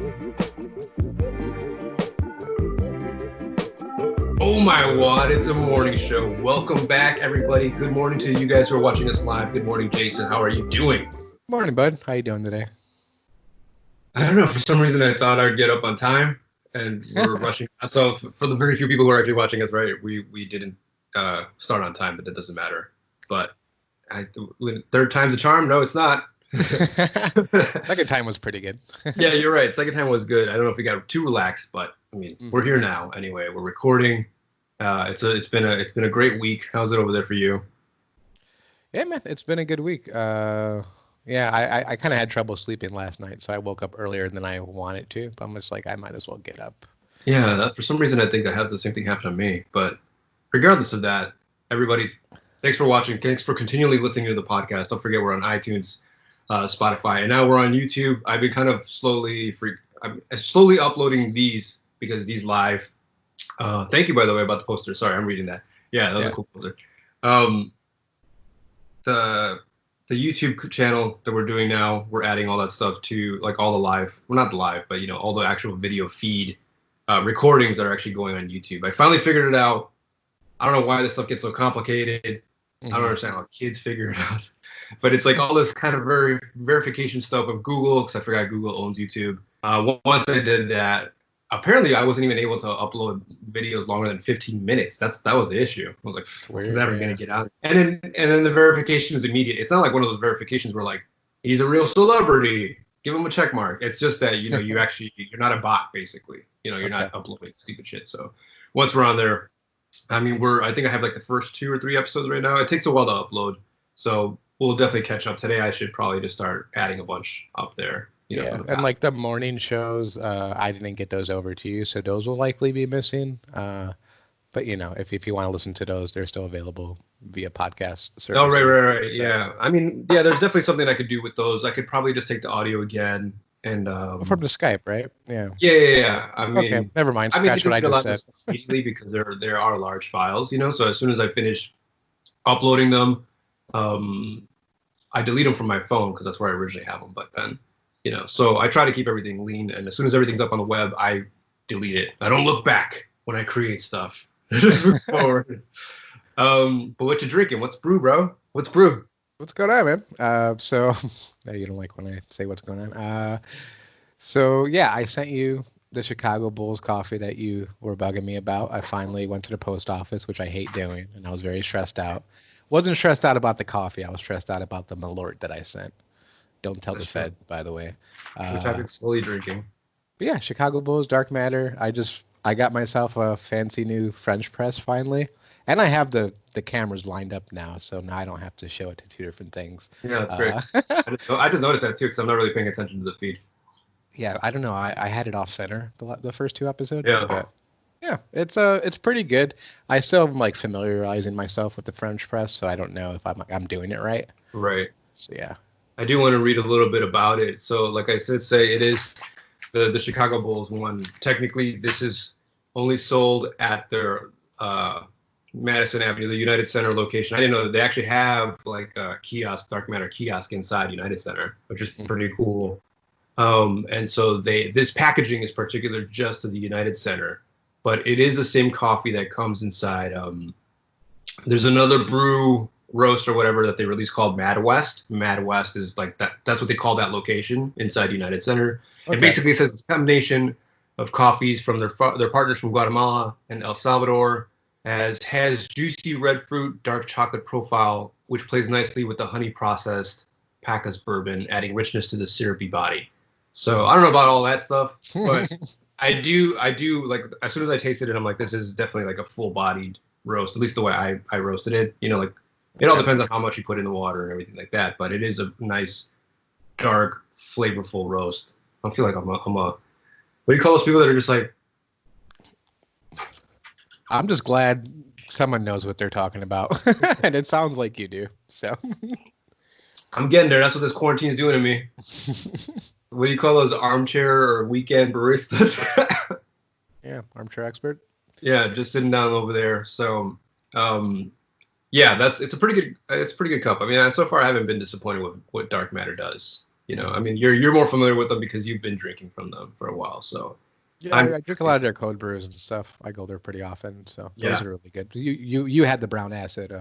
Oh my wad, it's a morning show. Welcome back, everybody. Good morning to you guys who are watching us live. Good morning, Jason. How are you doing? Morning, bud. How you doing today? I don't know. For some reason, I thought I'd get up on time, and we're rushing. So for the very few people who are actually watching us, right, we didn't start on time, but that doesn't matter. But third time's a charm. No, it's not. Second time was pretty good. Yeah, you're right. Second time was good. I don't know if we got too relaxed, but I mean, we're here now anyway. We're recording. It's been a great week. How's it over there for you? Yeah, man, it's been a good week. Yeah, I kind of had trouble sleeping last night, so I woke up earlier than I wanted to. But I'm just like, I might as well get up. Yeah, for some reason I think that has the same thing happen to me. But regardless of that, everybody, thanks for watching. Thanks for continually listening to the podcast. Don't forget we're on iTunes, Spotify, and now we're on YouTube. I've been kind of slowly uploading these because these live. Thank you, by the way, about the poster. Sorry, I'm reading that. Yeah, that was a cool poster. The YouTube channel that we're doing now, we're adding all that stuff to like all the live, well, not live, but all the actual video feed recordings that are actually going on YouTube. I finally figured it out. I don't know why this stuff gets so complicated. I don't understand how kids figure it out. But it's like all this kind of verification stuff of Google, because I forgot Google owns YouTube. Once I did that, apparently I wasn't even able to upload videos longer than 15 minutes. That was the issue. I was like, it's never gonna get out. And then the verification is immediate. It's not like one of those verifications where like he's a real celebrity, give him a check mark. It's just that you're not a bot basically. You're not uploading stupid shit. So once we're on there, I mean I think I have like the first 2 or 3 episodes right now. It takes a while to upload, so we'll definitely catch up. Today I should probably just start adding a bunch up there. And like the morning shows, I didn't get those over to you, so those will likely be missing. But if you want to listen to those, they're still available via podcast service. Oh, right. Yeah. I mean, yeah, there's definitely something I could do with those. I could probably just take the audio again and from the Skype, right? Yeah. Yeah. I mean, okay, never mind. Scratch what I just said. Immediately because there are large files, So as soon as I finish uploading them, I delete them from my phone because that's where I originally have them. But then. So I try to keep everything lean, and as soon as everything's up on the web, I delete it. I don't look back when I create stuff. Just move forward. But what you drinking? What's brew, bro? What's brew? What's going on, man? So you don't like when I say what's going on. So yeah, I sent you the Chicago Bulls coffee that you were bugging me about. I finally went to the post office, which I hate doing, and I was very stressed out. Wasn't stressed out about the coffee. I was stressed out about the Malort that I sent. Don't tell the Fed, by the way. Which I've been slowly drinking. But yeah, Chicago Bulls, Dark Matter. I got myself a fancy new French press finally. And I have the cameras lined up now, so now I don't have to show it to 2 different things. Yeah, that's great. I just noticed that too, because I'm not really paying attention to the feed. Yeah, I don't know. I had it off center the first 2 episodes. Yeah. But yeah, it's pretty good. I still am like familiarizing myself with the French press, so I don't know if I'm doing it right. Right. So yeah. I do want to read a little bit about it. So, like I said, it is the Chicago Bulls one. Technically, this is only sold at their Madison Avenue, the United Center location. I didn't know that they actually have like a kiosk, Dark Matter kiosk inside United Center, which is pretty cool. And so this packaging is particular just to the United Center, but it is the same coffee that comes inside. There's another brew roast or whatever that they released called Mad West. Mad West is like that. That's what they call that location inside United Center. Okay. It basically says it's a combination of coffees from their partners from Guatemala and El Salvador. Has juicy red fruit, dark chocolate profile, which plays nicely with the honey processed Pacas bourbon, adding richness to the syrupy body. So I don't know about all that stuff, but I do like as soon as I tasted it, I'm like, this is definitely like a full bodied roast, at least the way I roasted it. Like. It all depends on how much you put in the water and everything like that, but it is a nice, dark, flavorful roast. I feel like I'm a what do you call those people that are just like? I'm just glad someone knows what they're talking about, and it sounds like you do. So I'm getting there. That's what this quarantine is doing to me. What do you call those, armchair or weekend baristas? Yeah, armchair expert. Yeah, just sitting down over there. So. Yeah, it's a pretty good cup. I mean, so far I haven't been disappointed with what Dark Matter does. You know, I mean, you're more familiar with them because you've been drinking from them for a while. So Yeah, I drink a lot of their cold brews and stuff. I go there pretty often, so those yeah. are really good. You had the brown acid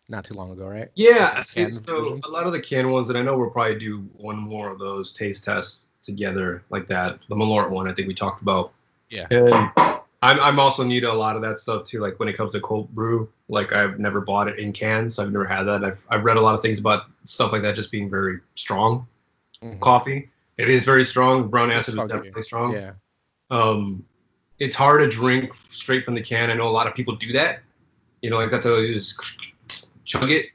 not too long ago, right? Yeah, see, Canned so version? a lot of the canned ones, and I know we'll probably do one more of those taste tests together like that. The Malort one, I think we talked about. Yeah. And I'm also new to a lot of that stuff too. Like when it comes to cold brew, like I've never bought it in cans. I've never had that. I've read a lot of things about stuff like that just being very strong coffee. It is very strong. Brown acid is definitely strong. Yeah. It's hard to drink straight from the can. I know a lot of people do that. You know, like that's how you just chug it.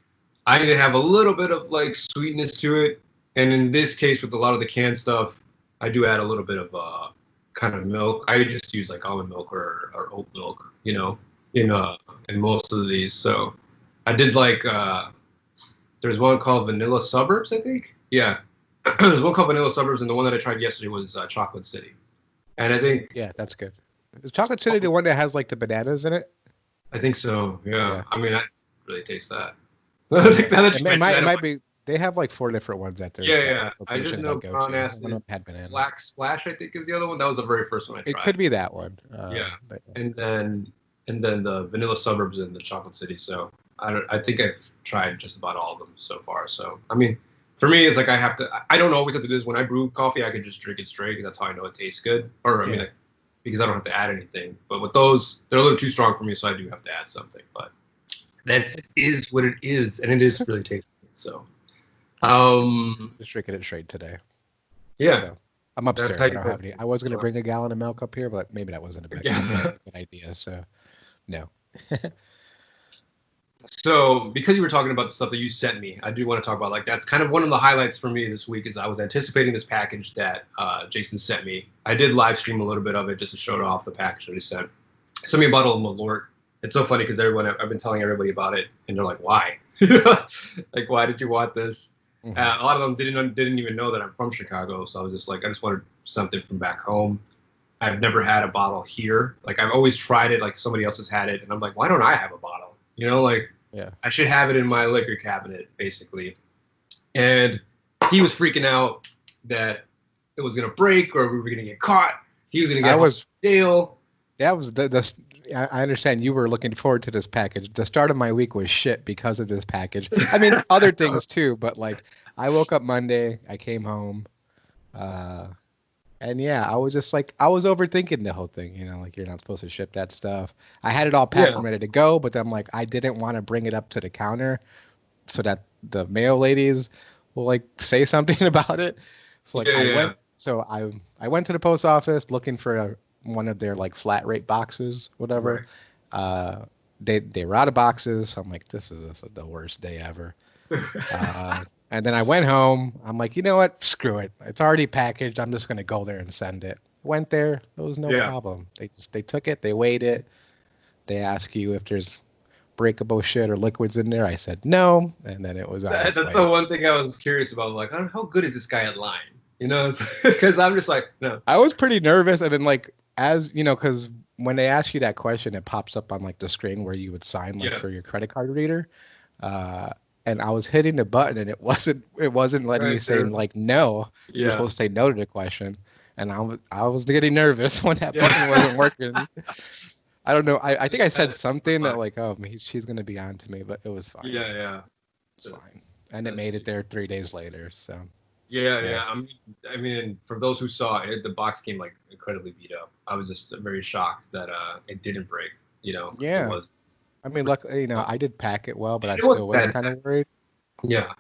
I need to have a little bit of like sweetness to it. And in this case, with a lot of the canned stuff, I do add a little bit of kind of milk. I just use like almond milk or oat milk, you know, in most of these. So I did like there's one called Vanilla Suburbs, I think. Yeah, there's one called Vanilla Suburbs, and the one that I tried yesterday was Chocolate City. And I think that's good. Is Chocolate City the one that has like the bananas in it? I think so. Yeah. I mean, I didn't really taste that. I think now that it might be. They have like 4 different ones out there. Yeah. I just know brown acid. Had bananas. Black Splash, I think, is the other one. That was the very first one I tried. It could be that one. Yeah. But, and then the Vanilla Suburbs and the Chocolate City. So I think I've tried just about all of them so far. So I mean, for me, it's like I don't always have to do this. When I brew coffee, I can just drink it straight. That's how I know it tastes good. Or I mean, because I don't have to add anything. But with those, they're a little too strong for me, so I do have to add something. But that is what it is, and it is really tasty. So. Just drinking it straight today. Yeah. So, I'm upstairs. I don't have any. I was going to bring a gallon of milk up here, but maybe that wasn't a good idea. So, no. So, because you were talking about the stuff that you sent me, I do want to talk about, like, that's kind of one of the highlights for me this week is I was anticipating this package that Jason sent me. I did live stream a little bit of it just to show off the package that he sent. He sent me a bottle of Malort. It's so funny because I've been telling everybody about it, and they're like, why? Like, why did you want this? A lot of them didn't even know that I'm from Chicago, so I was just like, I just wanted something from back home. I've never had a bottle here. Like, I've always tried it, like somebody else has had it, and I'm like, why don't I have a bottle? You know, like, I should have it in my liquor cabinet, basically. And he was freaking out that it was gonna break or we were gonna get caught. He was gonna get jail. That was I understand you were looking forward to this package. The start of my week was shit because of this package. I mean, other things too, but like I woke up Monday, I came home, and yeah, I was just like, I was overthinking the whole thing, you know, like you're not supposed to ship that stuff. I had it all packed and ready to go, but then like I didn't want to bring it up to the counter so that the mail ladies will like say something about it. So like I went to the post office looking for one of their like flat rate boxes, whatever. Right. They were out of boxes. So I'm like, this is the worst day ever. And then I went home. I'm like, you know what? Screw it. It's already packaged. I'm just gonna go there and send it. Went there. It was no problem. They took it. They weighed it. They ask you if there's breakable shit or liquids in there. I said no, and then it was. That's the one thing I was curious about. Like, how good is this guy at lying? You know, because I'm just like, no. I was pretty nervous, and then like. As you know, because when they ask you that question, it pops up on like the screen where you would sign like for your credit card reader. And I was hitting the button and it wasn't letting me say like no. You're supposed to say no to the question. And I was getting nervous when that button wasn't working. I don't know. I think I said something that like, oh, she's gonna be on to me, but it was fine. Yeah. It's fine. And it made it there 3 days later. So. Yeah. I mean, for those who saw it, the box came like incredibly beat up. I was just very shocked that it didn't break. You know. Yeah. It was. I mean, luckily, you know, I did pack it well, but I still was kind of worried. Yeah.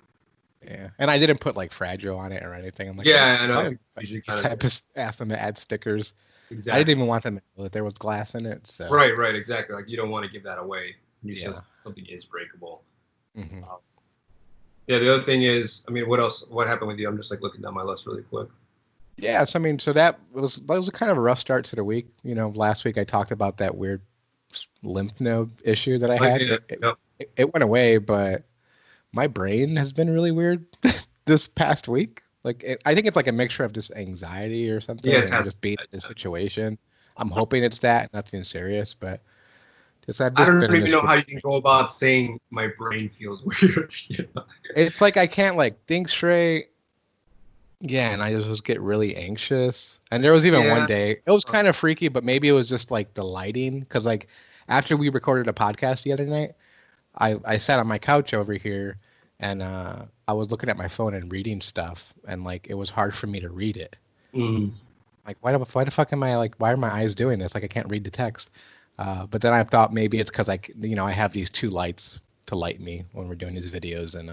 Yeah, and I didn't put like fragile on it or anything. I'm like, I know. I just asked them to add stickers. Exactly. I didn't even want them to know that there was glass in it. So. Right, exactly. Like you don't want to give that away. You said something is breakable. Mm-hmm. Yeah, the other thing is, I mean, what else? What happened with you? I'm just like looking down my list really quick. Yeah, so I mean, so that was kind of a rough start to the week. You know, last week I talked about that weird lymph node issue that I had. It went away, but my brain has been really weird this past week. Like, I think it's like a mixture of just anxiety or something. Yeah, just being in the situation. I'm hoping it's that, nothing serious, but. I don't even know how you can go about saying my brain feels weird. It's like I can't like think straight. Yeah, and I just get really anxious. And there was even one Yeah. day, it was kind of freaky, but maybe it was just like the lighting. Because like after we recorded a podcast the other night, I sat on my couch over here and I was looking at my phone and reading stuff, and like it was hard for me to read it. Mm. Like why the fuck am I like why are my eyes doing this? Like I can't read the text. But then I thought maybe it's because I have these two lights to light me when we're doing these videos, and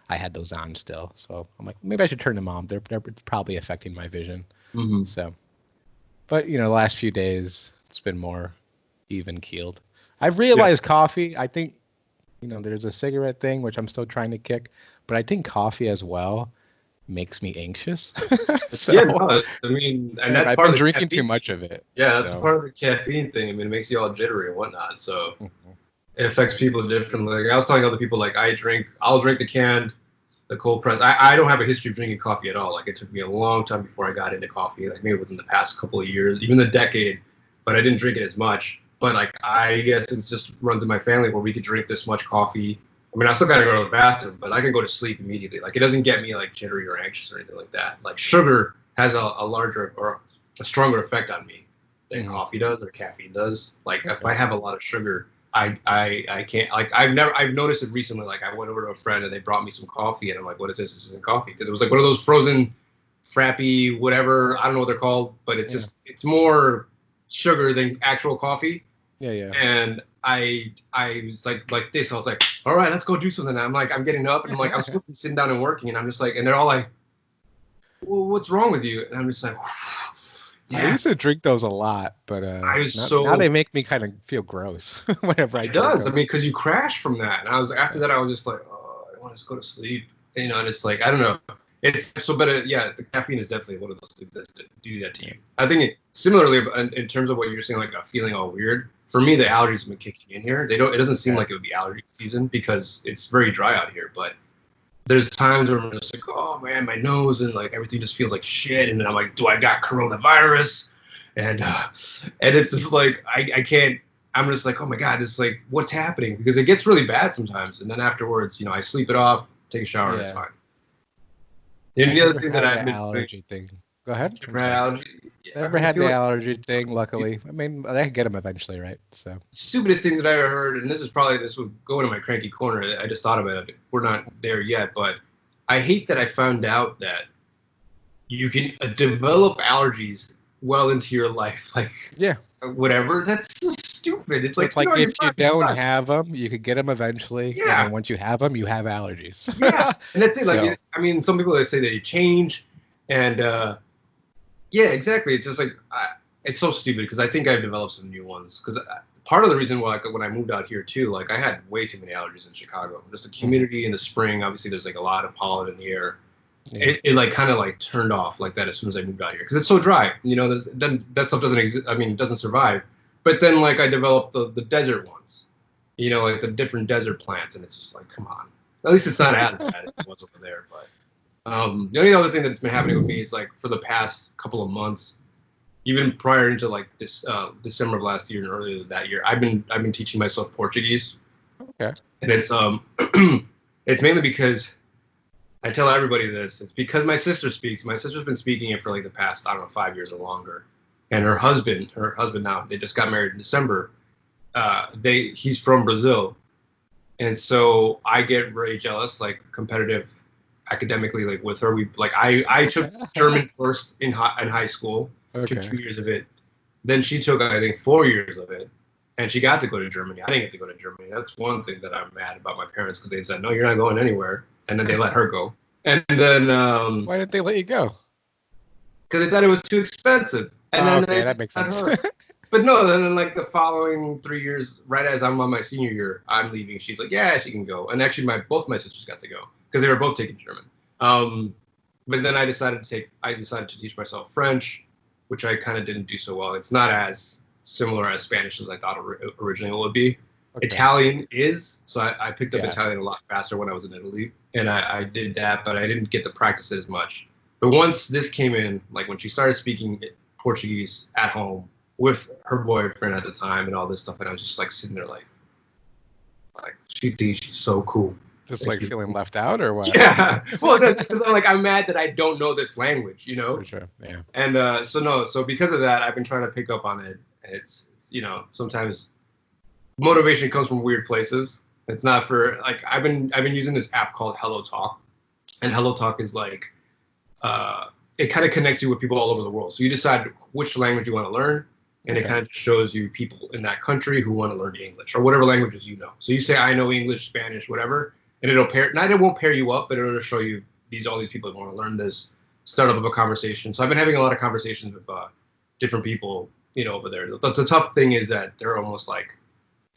I had those on still. So I'm like maybe I should turn them on. They're probably affecting my vision. Hmm. So, but the last few days it's been more even keeled. I've Yeah. realized coffee. I think there's a cigarette thing which I'm still trying to kick, but I think coffee as well makes me anxious. Yeah, So no, I mean, and and that's I've part been of the drinking too caffeine. much of it. Yeah, that's So part of the caffeine thing. I mean, it makes you all jittery and whatnot. So mhm. it affects people differently. Like I was telling other people, like I'll drink the canned, the cold press. I don't have a history of drinking coffee at all. Like it took me a long time before I got into coffee, like maybe within the past couple of years, even the decade. But I didn't drink it as much. But like I guess it just runs in my family where we could drink this much coffee. I mean, I still gotta go to the bathroom, but I can go to sleep immediately. Like it doesn't get me like jittery or anxious or anything like that. Like sugar has a larger or a stronger effect on me than Mhm. coffee does or caffeine does. Like if Okay. I have a lot of sugar, I can't, like I've noticed it recently. Like I went over to a friend and they brought me some coffee and I'm like, what is this? This isn't coffee, because it was like one of those frozen frappy whatever, I don't know what they're called, but Yeah. it's more sugar than actual coffee. Yeah. Yeah. And I was like this. I was like, all right, let's go do something. I'm like, I'm getting up and I'm like, I'm supposed to be sitting down and working, and I'm just like, and they're all like, well, what's wrong with you? And I'm just like, I yeah. used to drink those a lot, but I was now they so make me kind of feel gross whenever I It drink does. I them. mean, because you crash from that. And I was after that, I was just like, oh, I want to just go to sleep. And it's like I don't know. It's so, but yeah, the caffeine is definitely one of those things that do that to you. I think similarly in terms of what you're saying, like feeling all weird. For me, the allergies have been kicking in here. They don't. It doesn't seem Okay. like it would be allergy season because it's very dry out here. But there's times where I'm just like, oh man, my nose and like everything just feels like shit. And then I'm like, do I got coronavirus? And it's just like I can't. I'm just like, oh my god, this is like what's happening, because it gets really bad sometimes, and then afterwards, I sleep it off, take a shower, and it's Yeah. fine. And I the other never thing that had the I've been doing, allergy thing. Go ahead. I'm rat sorry. allergy. Yeah, Never I had feel the like allergy thing, the luckily. I mean, I could get them eventually, right? So. stupidest thing that I ever heard, and this would go into my cranky corner. I just thought about it. We're not there yet, but I hate that I found out that you can develop allergies well into your life, like Yeah. whatever. That's so stupid. It's So it's like, like you're if you fine, you're don't fine. have them, you could get them eventually, and Yeah, then once you have them, you have allergies. yeah, and that's it. So Like, I mean, some people they say they change, and yeah, exactly. It's just like it's so stupid because I think I've developed some new ones. Because part of the reason why, like, when I moved out here too, like I had way too many allergies in Chicago. Just the mhm. humidity in the spring. Obviously, there's like a lot of pollen in the air. Yeah. It like kind of like turned off like that as soon as I moved out here because it's so dry. Then that stuff doesn't exist. I mean, it doesn't survive. But then like I developed the desert ones. Like the different desert plants, and it's just like, come on. At least it's not as bad as it was over there. But the only other thing that's been happening with me is like for the past couple of months, even prior into like this December of last year and earlier that year, I've been teaching myself Portuguese, Okay. and it's it's mainly because I tell everybody this. It's because my sister speaks. My sister's been speaking it for like the past, I don't know, 5 years or longer. And her husband now, they just got married in December. He's from Brazil, and so I get very jealous, like competitive, academically, like with her. I took German first in high school, took Okay. 2 years of it. Then she took, I think, 4 years of it, and she got to go to Germany. I didn't get to go to Germany. That's one thing that I'm mad about my parents, because they said, no, you're not going anywhere, and then they let her go. And then Why didn't they let you go? because they thought it was too expensive, and Oh, then okay, they that makes let sense. her. But no, then like the following 3 years, right as I'm on my senior year, I'm leaving. She's like, yeah, she can go. And actually, both my sisters got to go because they were both taking German. Um, but then I decided to teach myself French, which I kind of didn't do so well. It's not as similar as Spanish as I thought originally it would be. Okay. Italian is, so I picked up Yeah. Italian a lot faster when I was in Italy, and I did that, but I didn't get to practice it as much. But once this came in, like when she started speaking Portuguese at home with her boyfriend at the time and all this stuff, and I was just like sitting there like she thinks she's so cool. Just like feeling left out or what? Yeah. Well, no, just because I'm mad that I don't know this language, For sure. Yeah. And so because of that, I've been trying to pick up on it. Sometimes motivation comes from weird places. It's not for I've been using this app called Hello Talk, and Hello Talk is it kind of connects you with people all over the world. So you decide which language you want to learn, and it kind of shows you people in that country who want to learn English or whatever languages you know. So you say I know English, Spanish, whatever, and it won't pair you up, but it'll show you all these people that want to learn this, start up a conversation. So I've been having a lot of conversations with different people, over there. The tough thing is that they're almost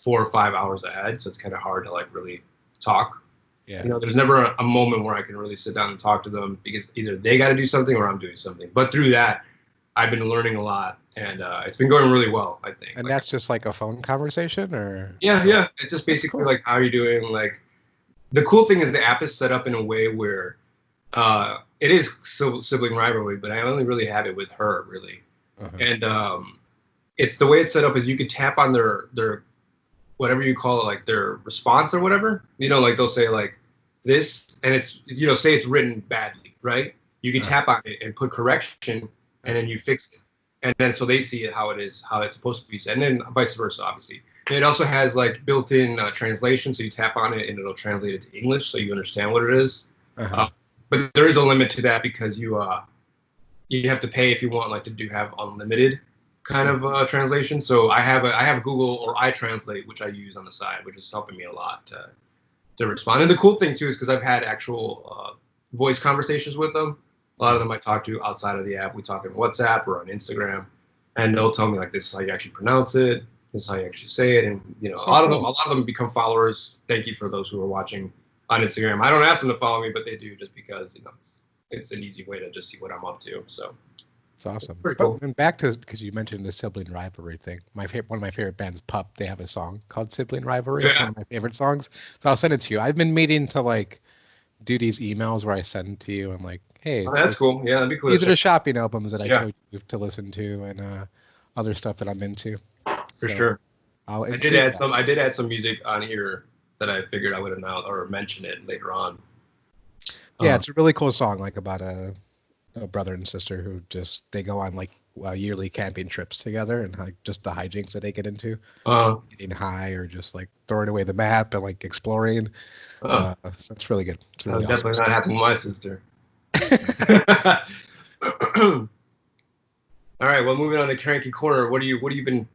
4 or 5 hours ahead, so it's kind of hard to really talk. Yeah. There's never a moment where I can really sit down and talk to them because either they got to do something or I'm doing something. But through that, I've been learning a lot, and it's been going really well, I think. And that's just a phone conversation, or? Yeah. It's just basically how are you doing? The cool thing is the app is set up in a way where it is sibling rivalry, but I only really have it with her, really. Uh-huh. And it's the way it's set up is you could tap on their whatever you call it, their response or whatever. They'll say this, and it's say it's written badly, right? You can tap on it and put correction, and then you fix it, and then so they see it how it is, how it's supposed to be said, and then vice versa, obviously. And it also has built-in translation, so you tap on it and it'll translate it to English, so you understand what it is. Uh-huh. But there is a limit to that because you have to pay if you want to have unlimited kind of translation. So I have Google or iTranslate, which I use on the side, which is helping me a lot to respond. And the cool thing too is because I've had actual voice conversations with them. A lot of them I talk to outside of the app. We talk on WhatsApp or on Instagram, and they'll tell me this is how you actually pronounce it, this is how you actually say it, and a lot of them become followers. Thank you for those who are watching on Instagram. I don't ask them to follow me, but they do just because it's an easy way to just see what I'm up to. So. It's awesome. Pretty cool. And back to, because you mentioned the sibling rivalry thing. One of my favorite bands, Pup, they have a song called Sibling Rivalry. Yeah. It's one of my favorite songs. So I'll send it to you. I've been meaning to do these emails where I send to you and hey. Oh, that's cool. Yeah, that'd be cool. These are the shopping albums that I told you to listen to and other stuff that I'm into. For sure. I did add some music on here that I figured I would announce or mention it later on. Yeah, it's a really cool song, about a brother and sister who they go on yearly camping trips together and just the hijinks that they get into, getting high or just throwing away the map and exploring. So it's really good. It's really definitely awesome. Not happen with my sister. All right, well, moving on to Cranky Corner. What have you been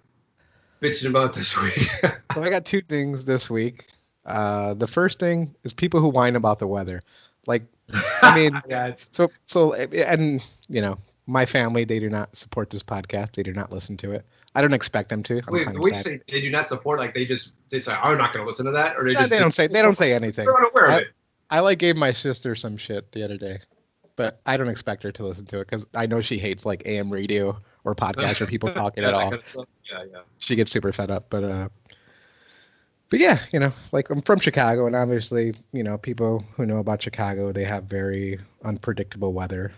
bitching about this week? So I got 2 things this week. The first thing is people who whine about the weather. I mean, yeah. So, and my family, they do not support this podcast. They do not listen to it. I don't expect them to. Wait, you say they do not support, they say, I'm not going to listen to that, or they don't say anything. They're unaware of it. I gave my sister some shit the other day, but I don't expect her to listen to it because I know she hates AM radio or podcasts or people talking at all. Yeah. She gets super fed up, But yeah, I'm from Chicago, and obviously, people who know about Chicago, they have very unpredictable weather.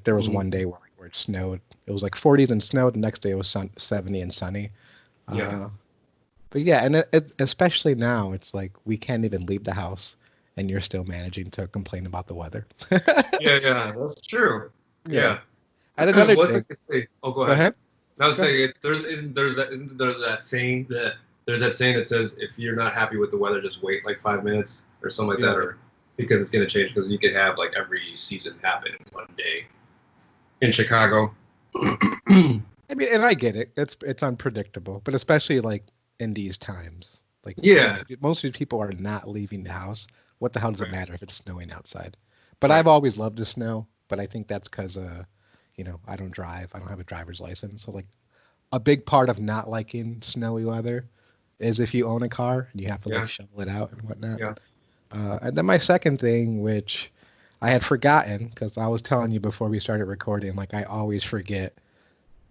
There was one day where it snowed. It was 40s and snowed. The next day it was 70 and sunny. Yeah. But yeah, and especially now, it's we can't even leave the house, and you're still managing to complain about the weather. yeah, that's true. Yeah. And another thing. Oh, go ahead. I was saying, isn't there that saying that. There's that saying that says if you're not happy with the weather, just wait 5 minutes or something like that, or because it's going to change because you could have every season happen in one day in Chicago. I mean, and I get it. It's unpredictable, but especially in these times. Most of these people are not leaving the house. What the hell does it matter if it's snowing outside? But I've always loved the snow, but I think that's because I don't drive. I don't have a driver's license, so a big part of not liking snowy weather is if you own a car and you have to shovel it out and whatnot. Yeah. And then my second thing, which I had forgotten because I was telling you before we started recording, I always forget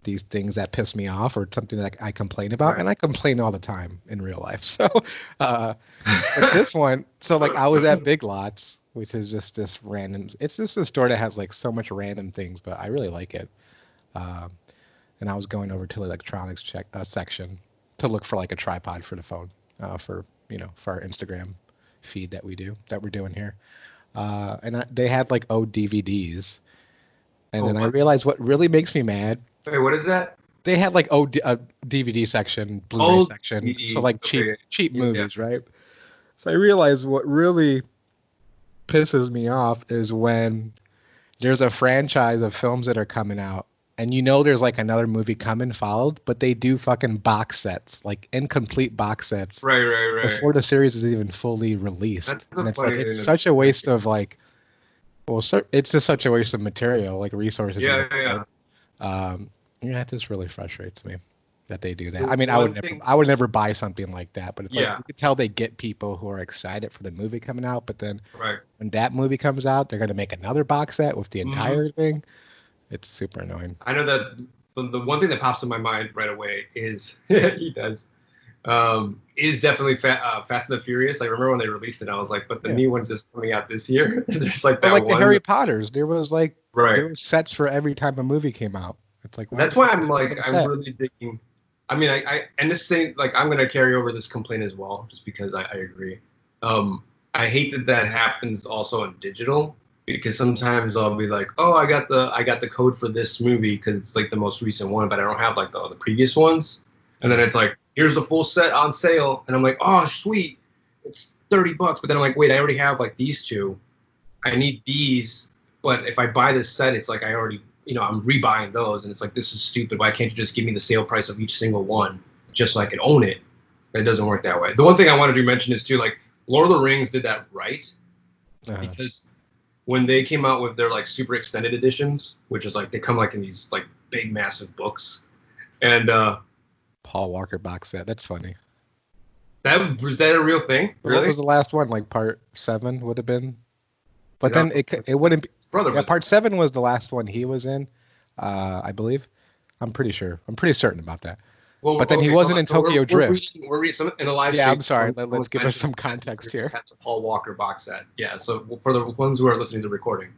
these things that piss me off or something that I complain about, and I complain all the time in real life. So, but this one, I was at Big Lots, which is just this random. It's just a store that has so much random things, but I really like it. And I was going over to the electronics section to look for a tripod for the phone, for our Instagram feed that we're doing here. And they had like DVDs. And then I realized what really makes me mad. Wait, what is that? They had like a DVD section, Blu-ray section, DVD. so like Okay. cheap movies, right? So I realized what really pisses me off is when there's a franchise of films that are coming out, and there's like another movie coming followed, but they do fucking box sets, like incomplete box sets, Right. before the series is even fully released. That's And it's funny like thing it's to- such a waste of like, well, it's just such a waste of material, like resources. Yeah. Yeah, it just really frustrates me that they do that. The I mean, one thing- I would never buy something like that, but it's like Yeah. you can tell they get people who are excited for the movie coming out, but then Right. when that movie comes out, they're gonna make another box set with the Mm-hmm. entire thing. It's super annoying. I know that the one thing that pops in my mind right away is he does is definitely Fast and the Furious. I remember when they released it, I was like, but the new one's just coming out this year. There's like But that like one. the Harry Potters, there was like Right. there were sets for every time a movie came out. It's like That's why I'm like, What's I'm that? really digging. I mean, I and this thing, like, I'm gonna carry over this complaint as well, just because I agree. I hate that happens also in digital, because sometimes I'll be like, oh, I got the code for this movie because it's like the most recent one, but I don't have like the previous ones. And then it's like, here's the full set on sale, and I'm like, oh, sweet, it's $30. But then I'm like, wait, I already have like these two. I need these, but if I buy this set, it's like I already, I'm rebuying those, and it's like, this is stupid. Why can't you just give me the sale price of each single one just so I can own it? It doesn't work that way. The one thing I wanted to mention is too, like, Lord of the Rings did that right, because when they came out with their like super extended editions, which is like they come like in these like big massive books, and Paul Walker box set. That's funny. was that a real thing? What Really? was the last one? Like part 7 would have been. But Yeah. then it wouldn't be. Brother Yeah, was part 7 was the last one he was in, I believe. I'm pretty sure. I'm pretty certain about that. Well, But then he wasn't in Tokyo Drift. We're reading some in the live Yeah, stream. I'm sorry. someone Let's give us some mentioned context Chris here. had the Paul Walker box set. Yeah, so for the ones who are listening to the recording,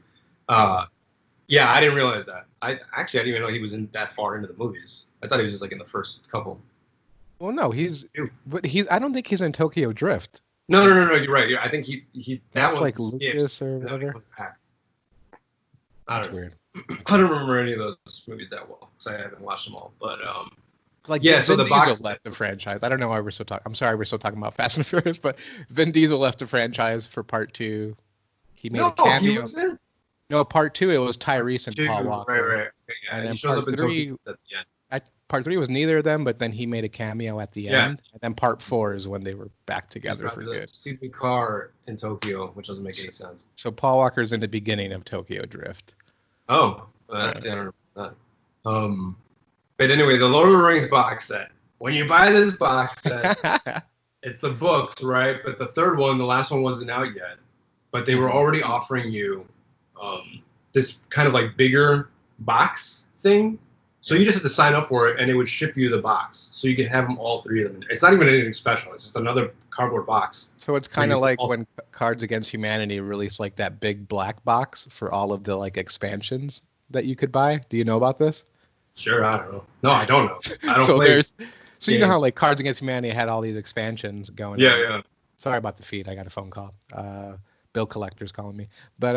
yeah, I didn't realize that. I didn't even know he was in that far into the movies. I thought he was just like in the first couple. Well, no, I don't think he's in Tokyo Drift. No, you're right. I think he that That's one like skips, Lucas or and then he whatever. comes back. That's I don't know. weird. I don't remember any of those movies that well because I haven't watched them all. But Like, yeah, Vin so the Diesel box left the franchise. I don't know why we're so talking. I'm sorry, we're still talking about Fast and Furious, but Vin Diesel left the franchise for part 2. He made a cameo. he was in No, part 2 it was Tyrese and Paul Walker. Right. Okay, yeah, And he then shows up part in 3 Tokyo at the end. Part 3 was neither of them, but then he made a cameo at the Yeah. end. And then part 4 is when they were back together for He's driving a good. stupid car in Tokyo, which doesn't make any sense. So Paul Walker's in the beginning of Tokyo Drift. Oh, well, that's, I don't know that. But anyway, the Lord of the Rings box set. When you buy this box set, it's the books, right? But the third one, the last one wasn't out yet. But they were already offering you this kind of like bigger box thing. So you just have to sign up for it, and it would ship you the box. So you could have them, all 3 of them. It's not even anything special. It's just another cardboard box. So it's kind of you like all- when Cards Against Humanity released like that big black box for all of the like expansions that you could buy. Do you know about this? Sure, I don't know. No, I don't know. I don't So play. you know how like Cards Against Humanity had all these expansions going. Yeah, on? yeah. Sorry about the feed. I got a phone call. Bill collector's calling me. But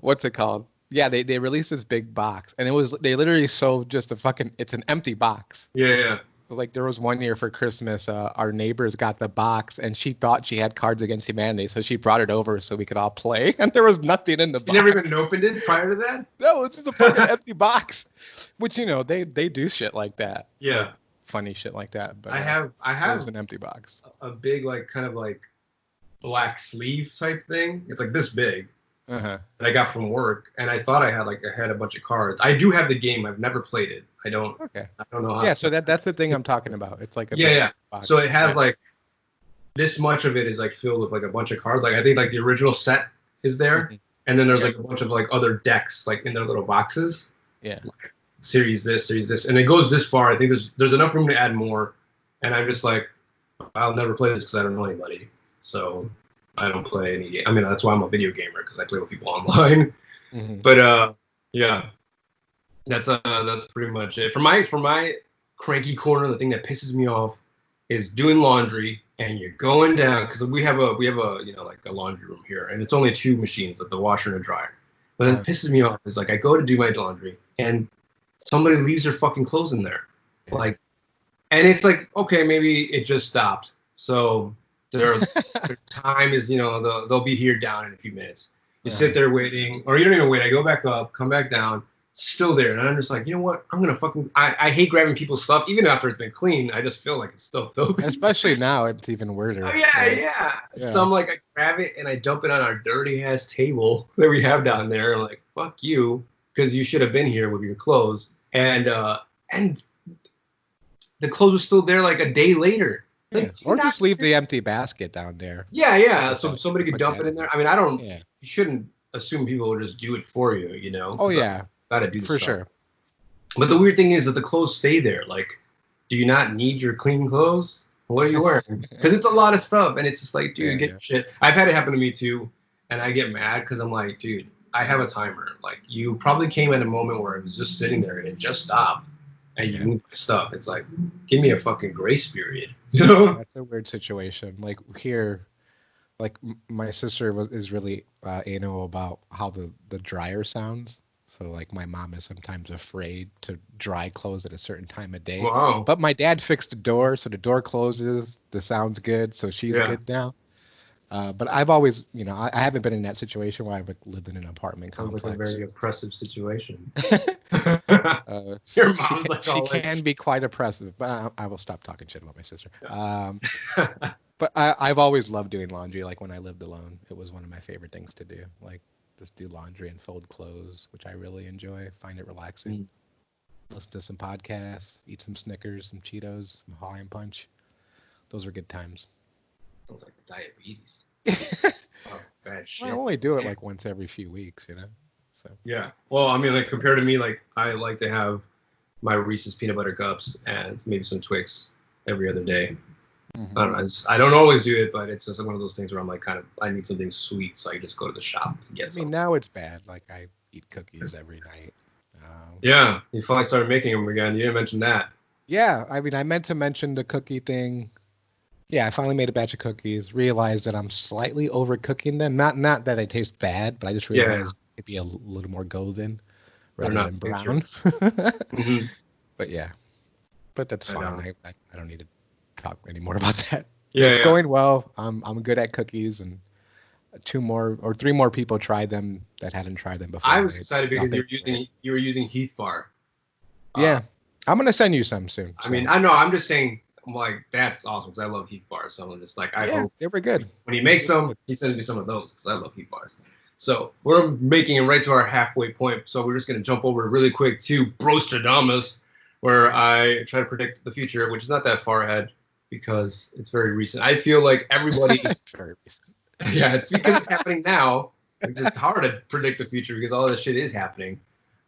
what's it called? Yeah, they released this big box, and they literally sold just it's an empty box. Yeah. So, like, there was one year for Christmas, our neighbors got the box, and she thought she had Cards Against Humanity, so she brought it over so we could all play, and there was nothing in the box. You never even opened it prior to that? No, it's just a fucking empty box. Which, they do shit like that. Yeah. Funny shit like that. But I it have was an empty box. a big like kind of like black sleeve type thing. It's like this big Uh-huh. that I got from work, and I thought I had a bunch of cards. I do have the game. I've never played it. I don't Okay. know how. Yeah, so that's the thing I'm talking about. It's like a Yeah, big yeah. box. So it has Yeah. like this much of it is like filled with like a bunch of cards. Like I think like the original set is there, Mhm. and then there's like a bunch of like other decks like in their little boxes. Yeah. Like, series this, and it goes this far. I think there's enough room to add more, and I'm just like, I'll never play this because I don't know anybody, so I don't play any game. I mean, that's why I'm a video gamer, because I play with people online. Mhm. But yeah, that's pretty much it for my cranky corner. The thing that pisses me off is doing laundry and you're going down because we have a like a laundry room here and it's only two machines, like the washer and the dryer. But it pisses me off is like I go to do my laundry and somebody leaves their fucking clothes in there, like, and it's like, okay, maybe it just stopped, so their time is, they'll be here down in a few minutes. You sit there waiting, or you don't even wait. I go back up, come back down, still there, and I'm just like, you know what? I'm gonna fucking. I hate grabbing people's stuff, even after it's been clean. I just feel like it's still filthy. Especially now, it's even worse. Oh yeah. So I'm like, I grab it and I dump it on our dirty ass table that we have down there. I'm like, fuck you, because you should have been here with your clothes. And the clothes were still there like a day later. Like, or just leave the empty basket down there. Yeah. So somebody could dump it in there. I mean, I don't. Yeah. You shouldn't assume people will just do it for you. Oh yeah. Gotta do this for stuff. Sure. But the weird thing is that the clothes stay there. Like, do you not need your clean clothes? What are you wearing? Because it's a lot of stuff, and it's just like, dude, get your shit. I've had it happen to me too, and I get mad because I'm like, dude, I have a timer. Like, you probably came at a moment where it was just sitting there and it just stopped, and you moved stuff. It's like, give me a fucking grace period. That's a weird situation. Like here, like my sister is really anal about how the dryer sounds. So like my mom is sometimes afraid to dry clothes at a certain time of day. Wow. But my dad fixed the door, so the door closes. The sound's good, so she's good now. But I've always, I haven't been in that situation where I've lived in an apartment complex. Sounds like a very oppressive situation. Your mom's she can be quite oppressive, but I will stop talking shit about my sister. But I've always loved doing laundry. Like when I lived alone, it was one of my favorite things to do. Like just do laundry and fold clothes, which I really enjoy. Find it relaxing. Listen to some podcasts, eat some Snickers, some Cheetos, some Hawaiian Punch. Those were good times. Sounds like diabetes. Bad shit. I only do it like once every few weeks, So. Yeah. Well, I mean, like compared to me, like I like to have my Reese's peanut butter cups and maybe some Twix every other day. Mm-hmm. I don't know. I don't always do it, but it's just one of those things where I'm like, I need something sweet, so I just go to the shop to get something. Now it's bad. Like I eat cookies every night. Yeah, you finally started making them again. You didn't mention that. Yeah, I mean, I meant to mention the cookie thing. Yeah, I finally made a batch of cookies. Realized that I'm slightly overcooking them. Not that they taste bad, but I just realized it'd be a little more golden rather than brown. Mm-hmm. But yeah, that's fine. I don't need to talk anymore about that. Yeah, it's going well. I'm good at cookies, and 2 more or 3 more people tried them that hadn't tried them before. I was excited because you were using Heath Bar. Yeah, I'm gonna send you some soon. I mean, I know. I'm just saying. I'm like, that's awesome because I love Heath Bars. So I'm just like, I hope they were good. When he makes them, he sends me some of those because I love Heath Bars. So we're making it right to our halfway point. So we're just gonna jump over really quick to Brostradamus, where I try to predict the future, which is not that far ahead because it's very recent. I feel like everybody. Very recent. Yeah, it's because it's happening now. It's just hard to predict the future because all this shit is happening.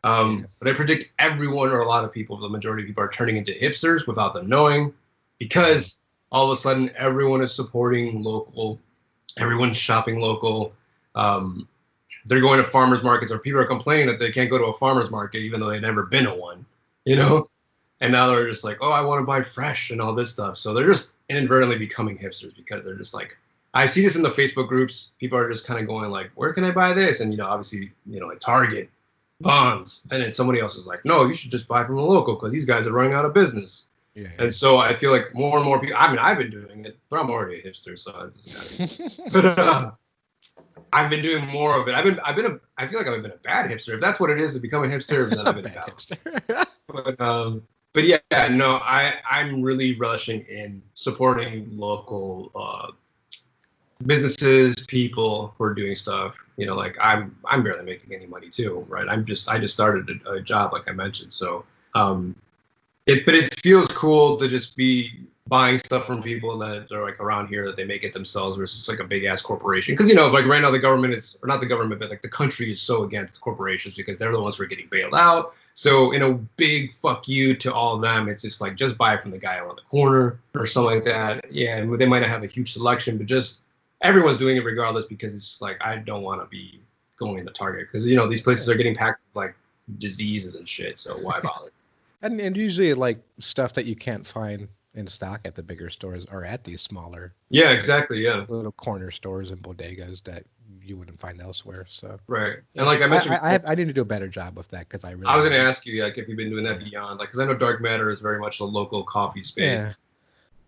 But I predict everyone or a lot of people, the majority of people are turning into hipsters without them knowing. Because all of a sudden everyone is supporting local, everyone's shopping local. They're going to farmers markets, or people are complaining that they can't go to a farmers market even though they've never been to one, And now they're just like, oh, I want to buy fresh and all this stuff. So they're just inadvertently becoming hipsters because they're just like, I see this in the Facebook groups. People are just kind of going like, where can I buy this? And obviously, like Target, Vons, and then somebody else is like, no, you should just buy from the local because these guys are running out of business. Yeah. And so I feel like more and more people. I mean, I've been doing it, but I'm already a hipster, so it doesn't matter. But I've been doing more of it. I feel like I've been a bad hipster. If that's what it is to become a hipster, then I've been a bad hipster. But yeah, no, I'm really relishing in supporting local businesses, people who are doing stuff. Like I'm barely making any money too, right? I just started a job, like I mentioned, so. But it feels cool to just be buying stuff from people that are like around here that they make it themselves versus like a big ass corporation. Because like right now the government is, or not the government, but like the country is so against corporations because they're the ones who are getting bailed out. So in a big fuck you to all of them, it's just like just buy from the guy around the corner or something like that. Yeah, they might not have a huge selection, but just everyone's doing it regardless because it's like I don't want to be going into Target because these places are getting packed with like diseases and shit. So why bother? And usually like stuff that you can't find in stock at the bigger stores or at these smaller Yeah, exactly. Yeah. little corner stores and bodegas that you wouldn't find elsewhere. So Right. And yeah, like I mentioned before, I need to do a better job with that because I I really was going to haven't. ask you like if you've been doing that beyond, like, because I know Dark Matter is very much a local coffee space, Yeah.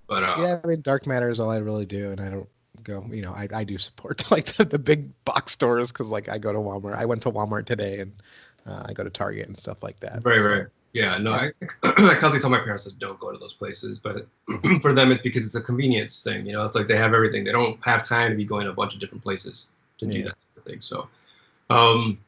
but Yeah, I mean, Dark Matter is all I really do, and I don't go, I do support like the big box stores because like I go to Walmart. I went to Walmart today, and I go to Target and stuff like that. right, So right. Yeah, no, yeah, I constantly tell my parents that don't go to those places, but for them it's because it's a convenience thing. It's like they have everything. They don't have time to be going to a bunch of different places to do yeah, that sort of thing. So, um,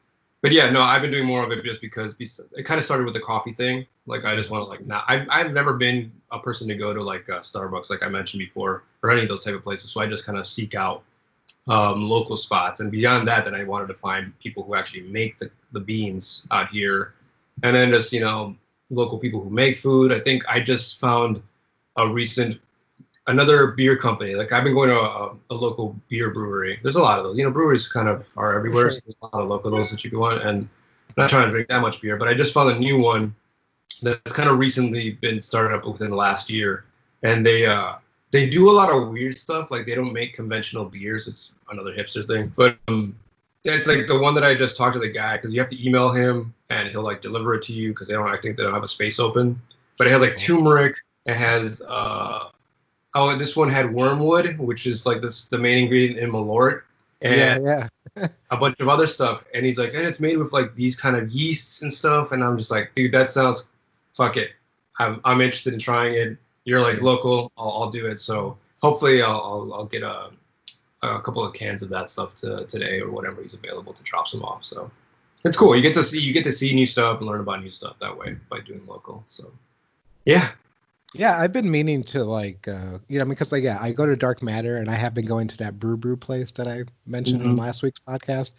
but yeah, no, I've been doing more of it just because it kind of started with the coffee thing. Like I just want to like not. I've never been a person to go to like Starbucks, like I mentioned before, or any of those type of places. So I just kind of seek out local spots, and beyond that, then I wanted to find people who actually make the beans out here, and then just local people who make food. I think I just found a recent another beer company. Like I've been going to a local beer brewery. There's a lot of those. Breweries kind of are for everywhere. sure. So there's a lot of local those that you can want. And I'm not trying to drink that much beer, but I just found a new one that's kind of recently been started up within the last year. And they do a lot of weird stuff. Like they don't make conventional beers. It's another hipster thing. But it's like the one that I just talked to the guy because you have to email him and he'll like deliver it to you because I think they don't have a space open. But it has like turmeric. It has oh, this one had wormwood, which is like the main ingredient in Malort, and Yeah, yeah. a bunch of other stuff. And he's like, and it's made with like these kind of yeasts and stuff. And I'm just like, dude, that sounds, fuck it. I'm interested in trying it. You're like local, I'll do it. So hopefully I'll get a couple of cans of that stuff today or whatever he's available to drop some off. So it's cool. You get to see new stuff and learn about new stuff that way by doing local. So yeah. Yeah, I've been meaning to like, because like, yeah, I go to Dark Matter and I have been going to that brew place that I mentioned in Mm-hmm. last week's podcast,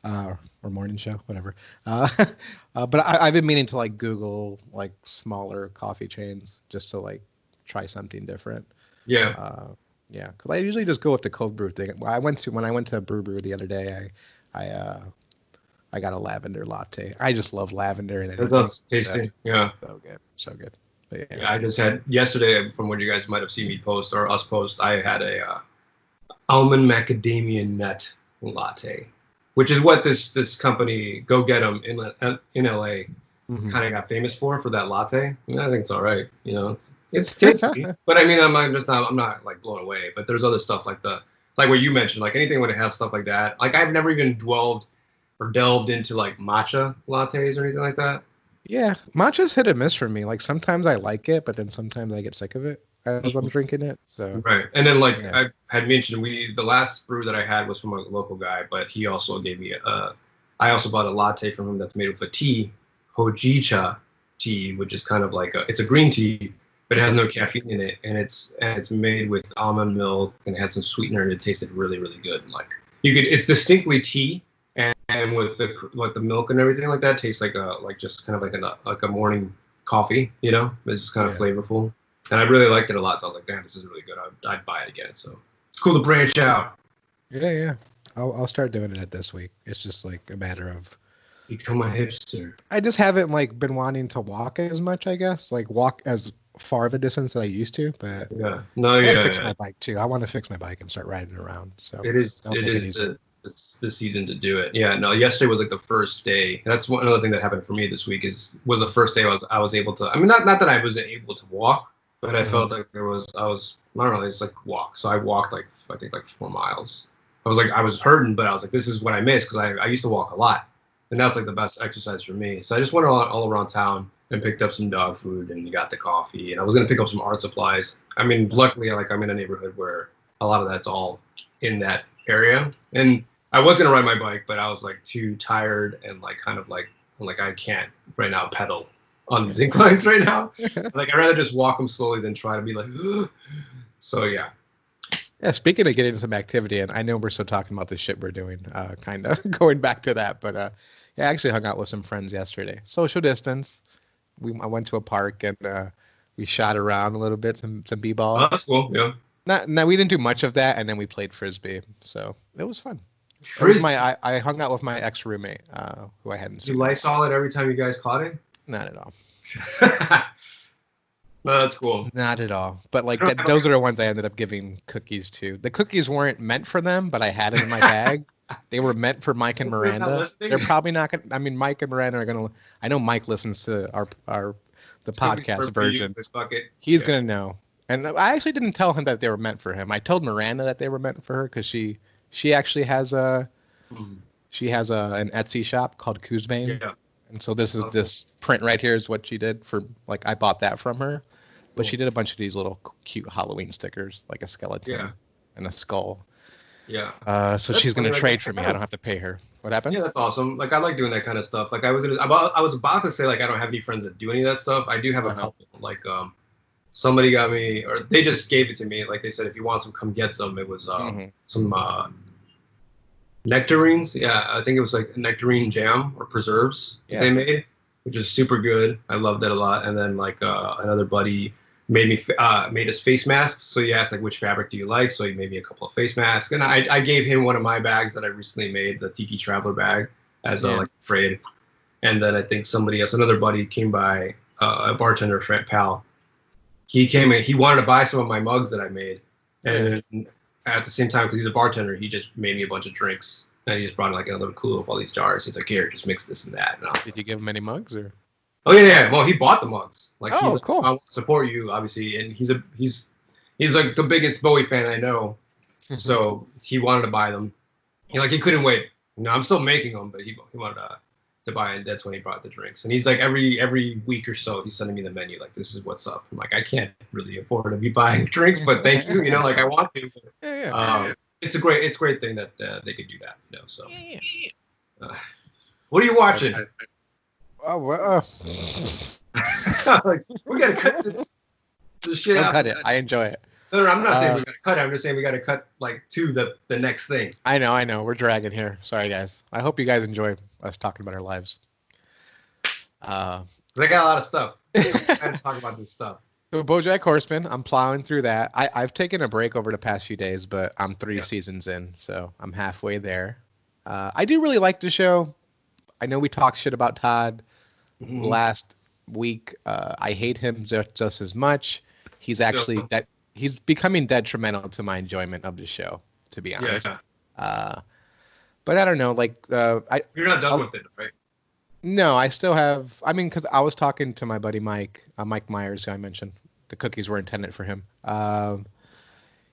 or morning show, whatever. Uh, but I've been meaning to like Google like smaller coffee chains just to like try something different. Yeah. Yeah, because I usually just go with the cold brew thing. When I went to Brew the other day, I got a lavender latte. I just love lavender and That anything. sounds tasty. Yeah. So good, so good. But yeah. Yeah, I just had yesterday, from what you guys might have seen me post or us post, I had a almond macadamia nut latte, which is what this company Go Get 'em in LA Mhm. kind of got famous for that latte. I think it's all right. It's tasty, but I mean, I'm not like blown away. But there's other stuff like what you mentioned, like anything when it has stuff like that. Like I've never even delved into like matcha lattes or anything like that. Yeah, matcha's hit or miss for me. Like sometimes I like it, but then sometimes I get sick of it as I'm drinking it. So Right. And then like yeah. I had mentioned, the last brew that I had was from a local guy, but he also gave me I also bought a latte from him that's made with a tea, hojicha tea, which is kind of like it's a green tea, but it has no caffeine in it, and it's made with almond milk and it has some sweetener, and it tasted really, really good. Like it's distinctly tea, and with the milk and everything like that, tastes like just kind of like a morning coffee. It's just kind of Yeah. flavorful. And I really liked it a lot. So I was like, damn, this is really good. I'd buy it again. So it's cool to branch out. Yeah. I'll start doing it this week. It's just like a matter of Become a hipster. I just haven't like been wanting to walk as much, I guess. Like walk as far of a distance that I used to, but Yeah. No, I gotta yeah. fix my bike too. I want to fix my bike and start riding around. So It is. I'll It take is easy. the season to do it. Yeah. No. Yesterday was like the first day. That's another thing that happened for me this week was the first day I was able to. I mean, not that I wasn't able to walk, but I felt like I don't know. It's like walk. So I walked like I think like 4 miles. I was hurting, but I was like, this is what I missed because I used to walk a lot, and that's like the best exercise for me. So I just went all around town and picked up some dog food and got the coffee, and I was gonna pick up some art supplies. I mean, luckily, like I'm in a neighborhood where a lot of that's all in that area, and I was gonna ride my bike, but I was like too tired and like kind of like I can't right now pedal on these inclines right now. Like I'd rather just walk them slowly than try to be like. So yeah. Yeah, speaking of getting some activity, and I know we're still talking about the shit we're doing, kind of going back to that, but yeah, I actually hung out with some friends yesterday. Social distance. I went to a park and we shot around a little bit, some Oh, b-ball. that's cool. Yeah. No, we didn't do much of that, and then we played frisbee, so it was fun. It was Frisbee. I hung out with my ex roommate, who I hadn't You seen. Lysol it every time you guys caught it? Not at all. No, that's cool. Not at all. But like I don't have those are the ones I ended up giving cookies to. The cookies weren't meant for them, but I had them in my bag. They were meant for Mike and Hopefully they're not Miranda. listening. They're probably not gonna. I mean, Mike and Miranda are gonna. I know Mike listens to the It's gonna be podcast for you, version. this bucket. He's Yeah. gonna know. And I actually didn't tell him that they were meant for him. I told Miranda that they were meant for her because she actually has an Etsy shop called Kuzbane. Yeah. And so this is Oh. this print right here is what she did for, like, I bought that from her. But Cool. she did a bunch of these little cute Halloween stickers, like a skeleton Yeah. and a skull. Yeah. So That's she's gonna funny, like, trade for me. I don't have to pay her. What happened? Yeah, that's awesome. Like I like doing that kind of stuff. Like I was about to say like I don't have any friends that do any of that stuff. I do have a Uh-huh. couple. Like somebody got me, or they just gave it to me. Like they said, if you want some, come get some. It was Mhm. some nectarines. Yeah, I think it was like nectarine jam or preserves that Yeah. they made, which is super good. I loved it a lot. And then like another buddy made us face masks. So he asked like, which fabric do you like? So he made me a couple of face masks, and I gave him one of my bags that I recently made, the Tiki Traveler bag, as a Yeah. like trade. And then I think somebody else, another buddy, came by, a bartender friend pal. He came in. He wanted to buy some of my mugs that I made, and at the same time, because he's a bartender, he just made me a bunch of drinks, and he just brought like another cooler with all these jars. He's like, here, just mix this and that. And I was Did like, you give him any mugs or? oh yeah. Well, he bought the mugs. Like, Oh, he's like, cool. I want to support you, obviously, and he's like the biggest Bowie fan I know. So he wanted to buy them. He couldn't wait. I'm still making them, but he wanted to buy, and that's when he brought the drinks. And he's like every week or so he's sending me the menu, like, this is what's up. I'm like, I can't really afford to be buying drinks, but thank you. Like I want to. Yeah. It's a great thing that they could do that. So Yeah. what are you watching? Oh well. Like, we gotta cut this shit Don't out. cut it. I enjoy it. No, I'm not saying we gotta cut it. I'm just saying we gotta cut like to the next thing. I know. We're dragging here. Sorry, guys. I hope you guys enjoy us talking about our lives. Because I got a lot of stuff. I had to talk about this stuff. So BoJack Horseman, I'm plowing through that. I've taken a break over the past few days, but I'm 3 Yeah. seasons in, so I'm halfway there. I do really like the show. I know we talked shit about Todd last week. I hate him just as much. He's actually he's becoming detrimental to my enjoyment of the show, to be honest. Yeah. But I don't know, like You're not done with it, right? No, I still have. I mean, because I was talking to my buddy Mike, Mike Myers, who I mentioned. The cookies were intended for him.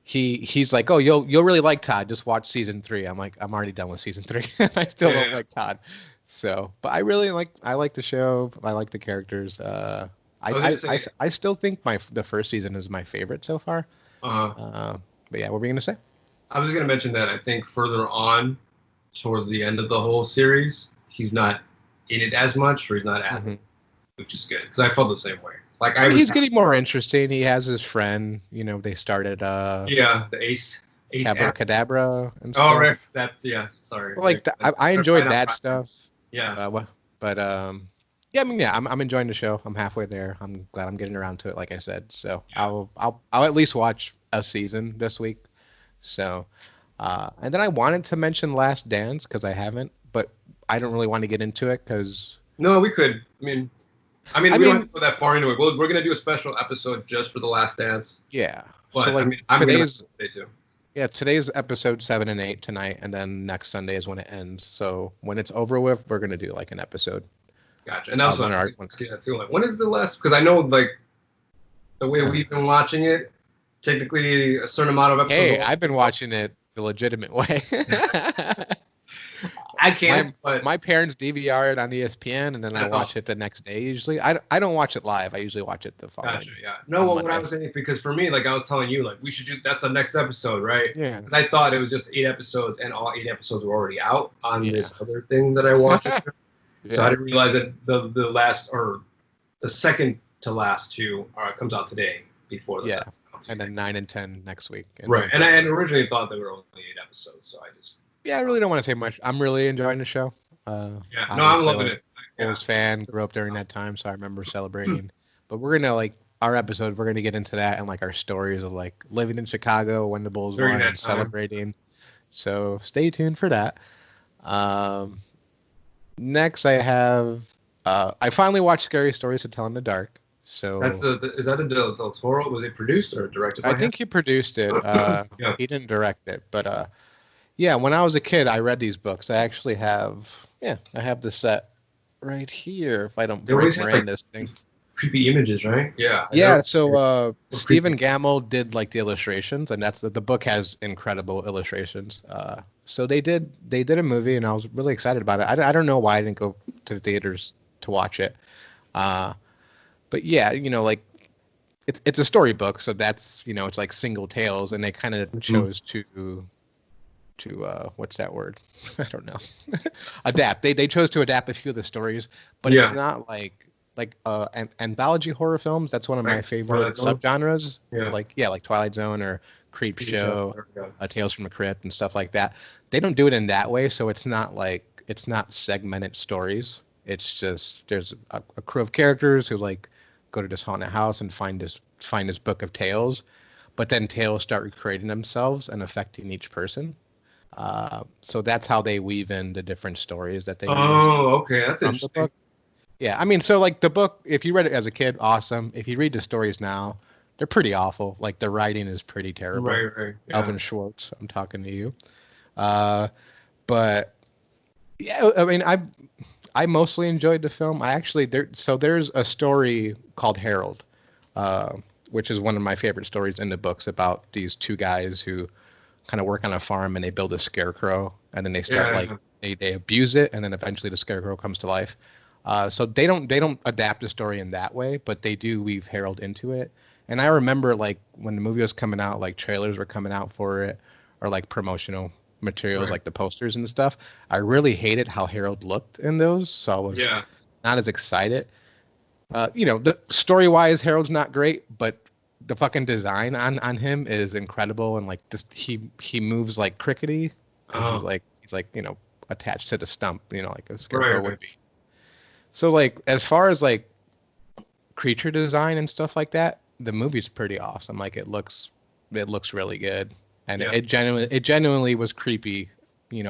He's like, oh, you'll really like Todd. Just watch season 3. I'm like, I'm already done with season 3. I still don't like Todd. So, but I really like the show. I like the characters. I still think the first season is my favorite so far. But yeah, what were you gonna say? I was just gonna mention that I think further on, towards the end of the whole series, he's not in it as much, or he's not as, which is good, because I felt the same way. Like He's getting more interesting. He has his friend. You know, they started the Ace Abracadabra and stuff. Oh right, that sorry. Like I enjoyed that stuff. Yeah. But yeah, I mean, yeah, I'm enjoying the show. I'm halfway there. I'm glad I'm getting around to it, like I said. So I'll at least watch a season this week. So, and then I wanted to mention Last Dance because I haven't, but I don't really want to get into it because. No, we could. I mean, we don't have to go that far into it. We're gonna do a special episode just for the Last Dance. Yeah. But so, like, I'm today's gonna say too. Yeah, today's episode 7 and 8 tonight, and then next Sunday is when it ends. So when it's over with, we're gonna do like an episode. Gotcha. And that's what I was too. Like, when is the last? Because I know like the way we've been watching it, technically a certain amount of episodes. Hey, I've been watching it the legitimate way. I can't. But my parents DVR it on ESPN, and then I watch it the next day. Usually, I don't watch it live. I usually watch it the following. Gotcha. Yeah. No, well, what I was saying, because for me, like I was telling you, like we should do. That's the next episode, right? Yeah. And I thought it was just 8 episodes, and all 8 episodes were already out on this other thing that I watched. So I didn't realize that the last or the second to last 2 comes out today before the and then 9 and 10 next week. Right. And I had originally thought they were only 8 episodes, so I just. Yeah, I really don't want to say much. I'm really enjoying the show. No, I'm loving it. I was a fan, grew up during that time, so I remember celebrating. But we're gonna our episode, we're gonna get into that and like our stories of like living in Chicago when the Bulls won and celebrating. So stay tuned for that. Next, I have I finally watched Scary Stories to Tell in the Dark. So is that a Del Toro? Was it produced or directed by I him? think he produced it. Yeah. He didn't direct it, but yeah, when I was a kid, I read these books. I actually have, yeah, I have the set right here. If I don't They always break have like Miranda's thing. creepy images, right? Yeah. Yeah, so So Stephen creepy. Gamble did like the illustrations, and that's the book has incredible illustrations. So they did a movie, and I was really excited about it. I don't know why I didn't go to the theaters to watch it. Uh, but yeah, like it's a storybook, so that's it's like single tales, and they kind of Mhm. chose to what's that word? I don't know. Adapt. They chose to adapt a few of the stories, but it's Yeah. not like anthology horror films. That's one of my Like favorite Twilight Zone. subgenres. Yeah. Like Twilight Zone or Creep TV show. Show, There we go. Tales from the Crypt and stuff like that. They don't do it in that way, so it's not segmented stories. It's just there's a crew of characters who like go to this haunted house and find this book of tales, but then tales start recreating themselves and affecting each person. So that's how they weave in the different stories that they use Oh, okay. That's from the interesting. book. Yeah, I mean, so like the book, if you read it as a kid, awesome. If you read the stories now, they're pretty awful. Like the writing is pretty terrible. Right, right. Yeah. Alvin Schwartz, I'm talking to you. Uh, but yeah, I mean, I mostly enjoyed the film. I actually there's a story called Harold, uh, which is one of my favorite stories in the books about these two guys who kind of work on a farm and they build a scarecrow and then they start like Yeah. they abuse it and then eventually the scarecrow comes to life. So they don't adapt the story in that way, but they do weave Harold into it. And I remember like when the movie was coming out, like trailers were coming out for it or like promotional materials Right. like the posters and stuff. I really hated how Harold looked in those, so I was Yeah. not as excited. The story wise, Harold's not great, but the fucking design on him is incredible, and like this, he moves like crickety because he's Oh. like attached to the stump, like a Right, scarecrow right. would be. So like as far as like creature design and stuff like that, the movie's pretty awesome. Like it looks really good, and Yeah. it genuinely was creepy,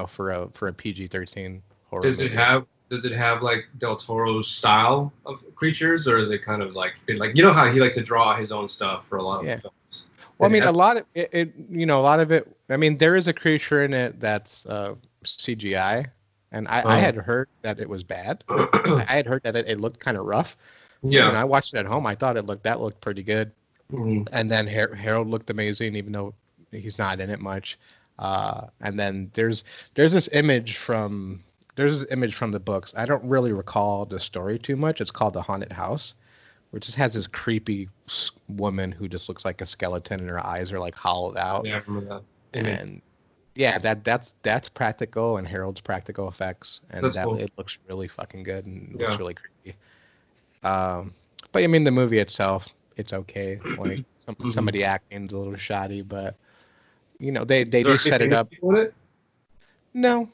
for a PG-13 horror movie. Does it have like Del Toro's style of creatures, or is it kind of like you know how he likes to draw his own stuff for a lot of the Yeah. films? Well, I Did it mean, a have lot of a lot of it. I mean, there is a creature in it that's CGI, and I oh had heard that it was bad. I had heard that it looked kind of rough, but yeah. I watched it at home. I thought that looked pretty good, Mhm. and then Harold looked amazing, even though he's not in it much. And then there's this image from the books. I don't really recall the story too much. It's called The Haunted House, which just has this creepy woman who just looks like a skeleton and her eyes are like hollowed out. Yeah, I remember that image. And yeah, that's practical and Harold's practical effects, and That's that cool. it looks really fucking good and looks Yeah. really creepy. Um, but I mean the movie itself, it's okay. Like some Mhm. of the acting's a little shoddy, but they Is there do any set it famous up. people in it? No,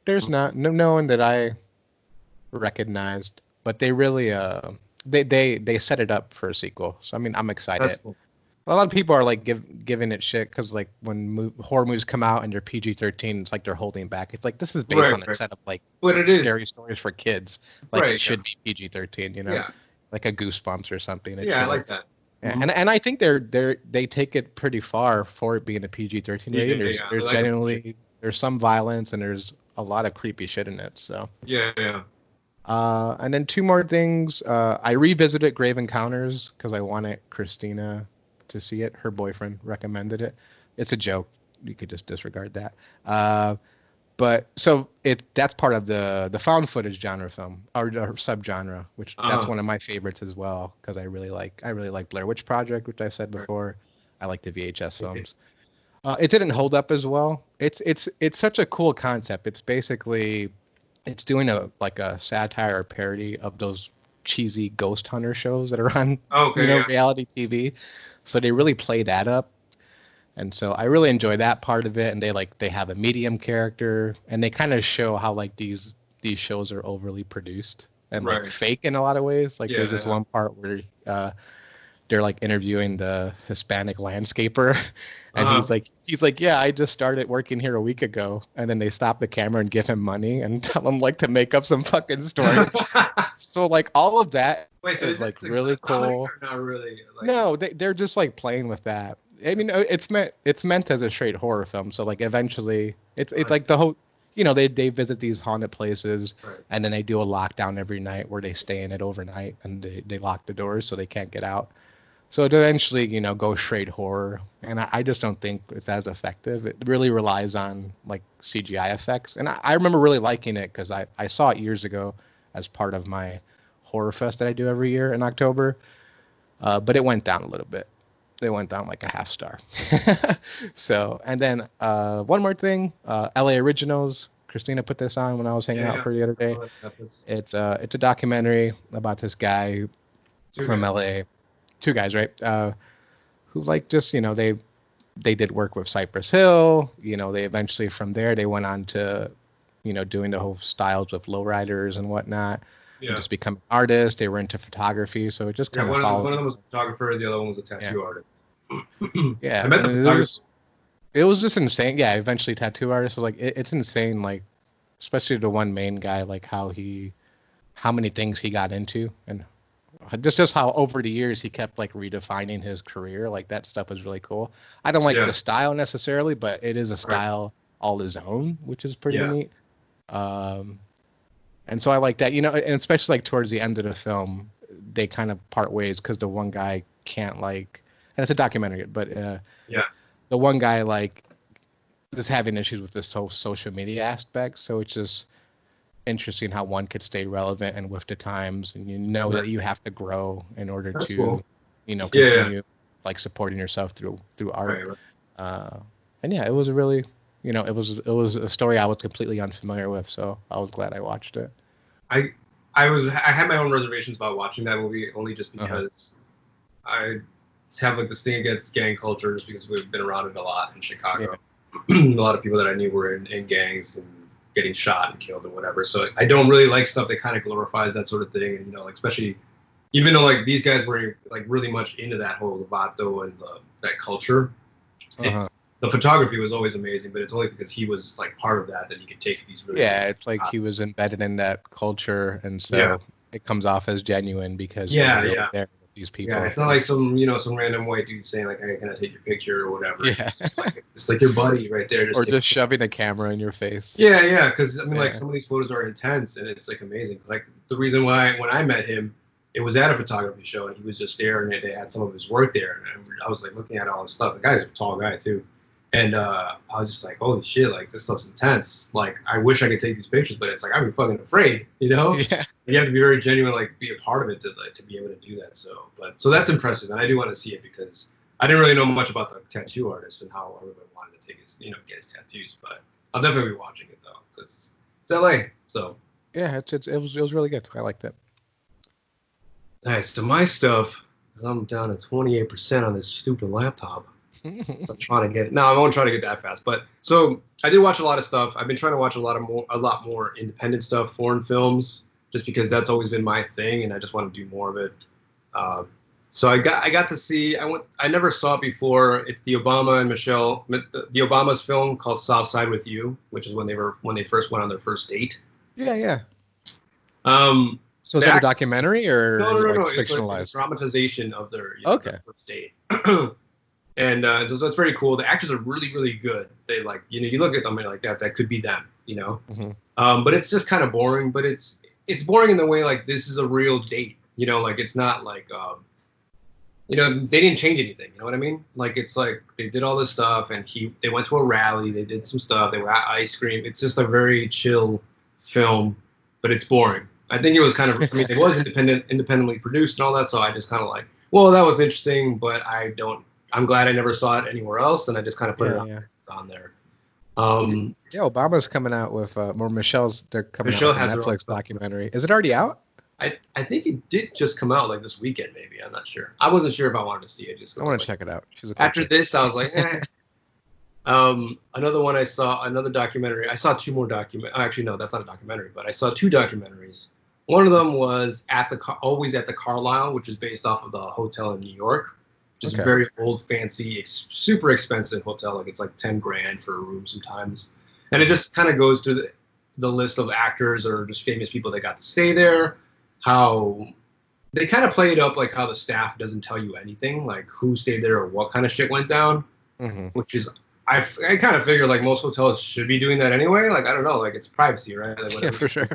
there's not. No one that I recognized, but they really they set it up for a sequel. So I mean I'm That's excited. cool. A lot of people are like giving it shit because like when horror movies come out and they're PG-13, it's like they're holding back. It's like this is based Right, on a right. set of like But it is scary stories for kids. Like it right. Yeah. should be PG-13, Yeah. like a Goosebumps or something. It Yeah. I shouldn't. like that. Yeah, Hmm. and I think they take it pretty far for it being a PG-13 Yeah. rating. Yeah. There's Yeah. I there's like it. genuinely there's some violence and there's a lot of creepy shit in it. So. Yeah. Yeah. And then two more things. I revisited Grave Encounters because I wanted Christina to see it. Her boyfriend recommended it. It's a joke. You could just disregard that. But so that's part of the found footage genre film or subgenre, which that's Oh. one of my favorites as well because I really like Blair Witch Project, which I said Right. before. I like the VHS Okay. films. It didn't hold up as well. It's such a cool concept. It's doing a satire or parody of those cheesy ghost hunter shows that are on Okay. Yeah. reality TV. So they really play that up, and so I really enjoy that part of it. And they have a medium character, and they kind of show how like these shows are overly produced and like Right. fake in a lot of ways. Like Yeah. there's this Yeah. one part where they're like interviewing the Hispanic landscaper, and Uh-huh. he's like, yeah, I just started working here a week ago, and then they stop the camera and give him money and tell him like to make up some fucking story. So like all of that Wait, so is is like this really a comedy cool. or not really? Like, No, they're just like playing with that. I mean, it's meant as a straight horror film. So like eventually, it's like the whole, they visit these haunted places, right. and then they do a lockdown every night where they stay in it overnight, and they lock the doors so they can't get out. So it eventually, goes straight horror, and I just don't think it's as effective. It really relies on like CGI effects, and I remember really liking it because I saw it years ago as part of my horror fest that I do every year in October. But it went down a little bit. It went down like a half star. So, and then one more thing, LA Originals. Christina put this on when I was hanging Yeah, out yeah. for the other day. Oh, that's It's a documentary about this guy two from guys. LA, two guys, right? Who like just they did work with Cypress Hill. They eventually from there they went on to doing the whole styles with lowriders and whatnot. And Yeah. just become artists. They were into photography, so it just Yeah, kind of one followed. of them was a photographer, the other one was a Yeah, tattoo artist. I yeah, met the and photographer. it was just insane. Yeah, eventually tattoo artist. So like it's insane. Like especially the one main guy, like how many things he got into, and just how over the years he kept like redefining his career. Like that stuff was really cool. I don't like Yeah. the style necessarily, but it is a Right. style all his own, which is pretty Yeah. neat. Um, and so I like that, and especially like towards the end of the film, they kind of part ways because the one guy can't like, and it's a documentary, but Yeah. the one guy like is having issues with this whole social media aspect. So it's just interesting how one could stay relevant and with the times, and Right. that you have to grow in order That's to, cool. Yeah. continue like supporting yourself through art. Right. Right. Uh, and yeah, it was a really, it was a story I was completely unfamiliar with, so I was glad I watched it. I I had my own reservations about watching that movie only just because I have like this thing against gang culture just because we've been around it a lot in Chicago. a lot of people that I knew were in gangs and getting shot and killed and whatever. So I don't really like stuff that kind of glorifies that sort of thing. And like especially even though like these guys were like really much into that whole Lovato and that culture, Uh-huh. the photography was always amazing. But it's only because he was like part of that he could take these really Yeah, it's like he shots. was embedded in that culture, and so Yeah. it comes off as genuine because Yeah, you're yeah. there with these people. Yeah, it's not like some random white dude saying like, "Hey, can I take your picture?" or whatever. Yeah. It's like your buddy right there. Or take- just shoving a camera in your face. Yeah, because I mean, like Yeah. some of these photos are intense and it's like amazing. Like the reason why when I met him, it was at a photography show and he was just there and they had some of his work there and I was like looking at all his stuff. The guy's a tall guy too, and I was just like, holy shit, like this stuff's intense. Like I wish I could take these pictures, but it's like I'd be fucking afraid, you know? Yeah. You have to be very genuine, like be a part of it to be able to do that. So that's impressive, and I do want to see it because I didn't really know much about the tattoo artist and how everybody wanted to take his, get his tattoos. But I'll definitely be watching it though because it's LA. So Yeah, it was really good. I liked it. nice. So my stuff, I'm down to 28% on this stupid laptop. I'm trying to get no, I won't try to get that fast. But so I did watch a lot of stuff. I've been trying to watch a lot more independent stuff, foreign films, just because that's always been my thing, and I just want to do more of it. So I got to see. I never saw it before. It's the Obama and Michelle, the Obama's film called South Side with You, which is when they first went on their first date. Yeah. Um, So is that a documentary or no, like it's like a fictionalized? dramatization of their Okay. their first date. And so it's very cool. The actors are really, really good. They like, you look at them and like that could be them, Mhm. But it's just kind of boring. But it's boring in the way like this is a real date, like it's not like, they didn't change anything. You know what I mean? Like it's like they did all this stuff and they went to a rally, they did some stuff, they were at ice cream. It's just a very chill film, but it's boring. I think it was kind of, I mean, it was independently produced and all that. So I just kind of like, well, that was interesting, but I'm glad I never saw it anywhere else, and I just kind of put it on there. Yeah, Obama's coming out with more they're coming Michelle out with has a her own Netflix stuff. documentary. Is it already out? I think it did just come out like this weekend, maybe. I'm not sure. I wasn't sure if I wanted to see it. Just I want to like, check it out. She's a cool after chick. this, I was like, eh. Another one I saw, another documentary. I saw two more Actually, no, that's not a documentary, but I saw two documentaries. One of them was always at the Carlisle, which is based off of the hotel in New York. Just a Okay. very old, fancy, super expensive hotel. Like it's like 10 grand for a room sometimes. And it just kind of goes through the list of actors or just famous people that got to stay there. How they kind of play it up like how the staff doesn't tell you anything, like who stayed there or what kind of shit went down. Mm-hmm. Which is I kind of figure like most hotels should be doing that anyway. Like I don't know, like it's privacy, right? Like Yeah, for sure.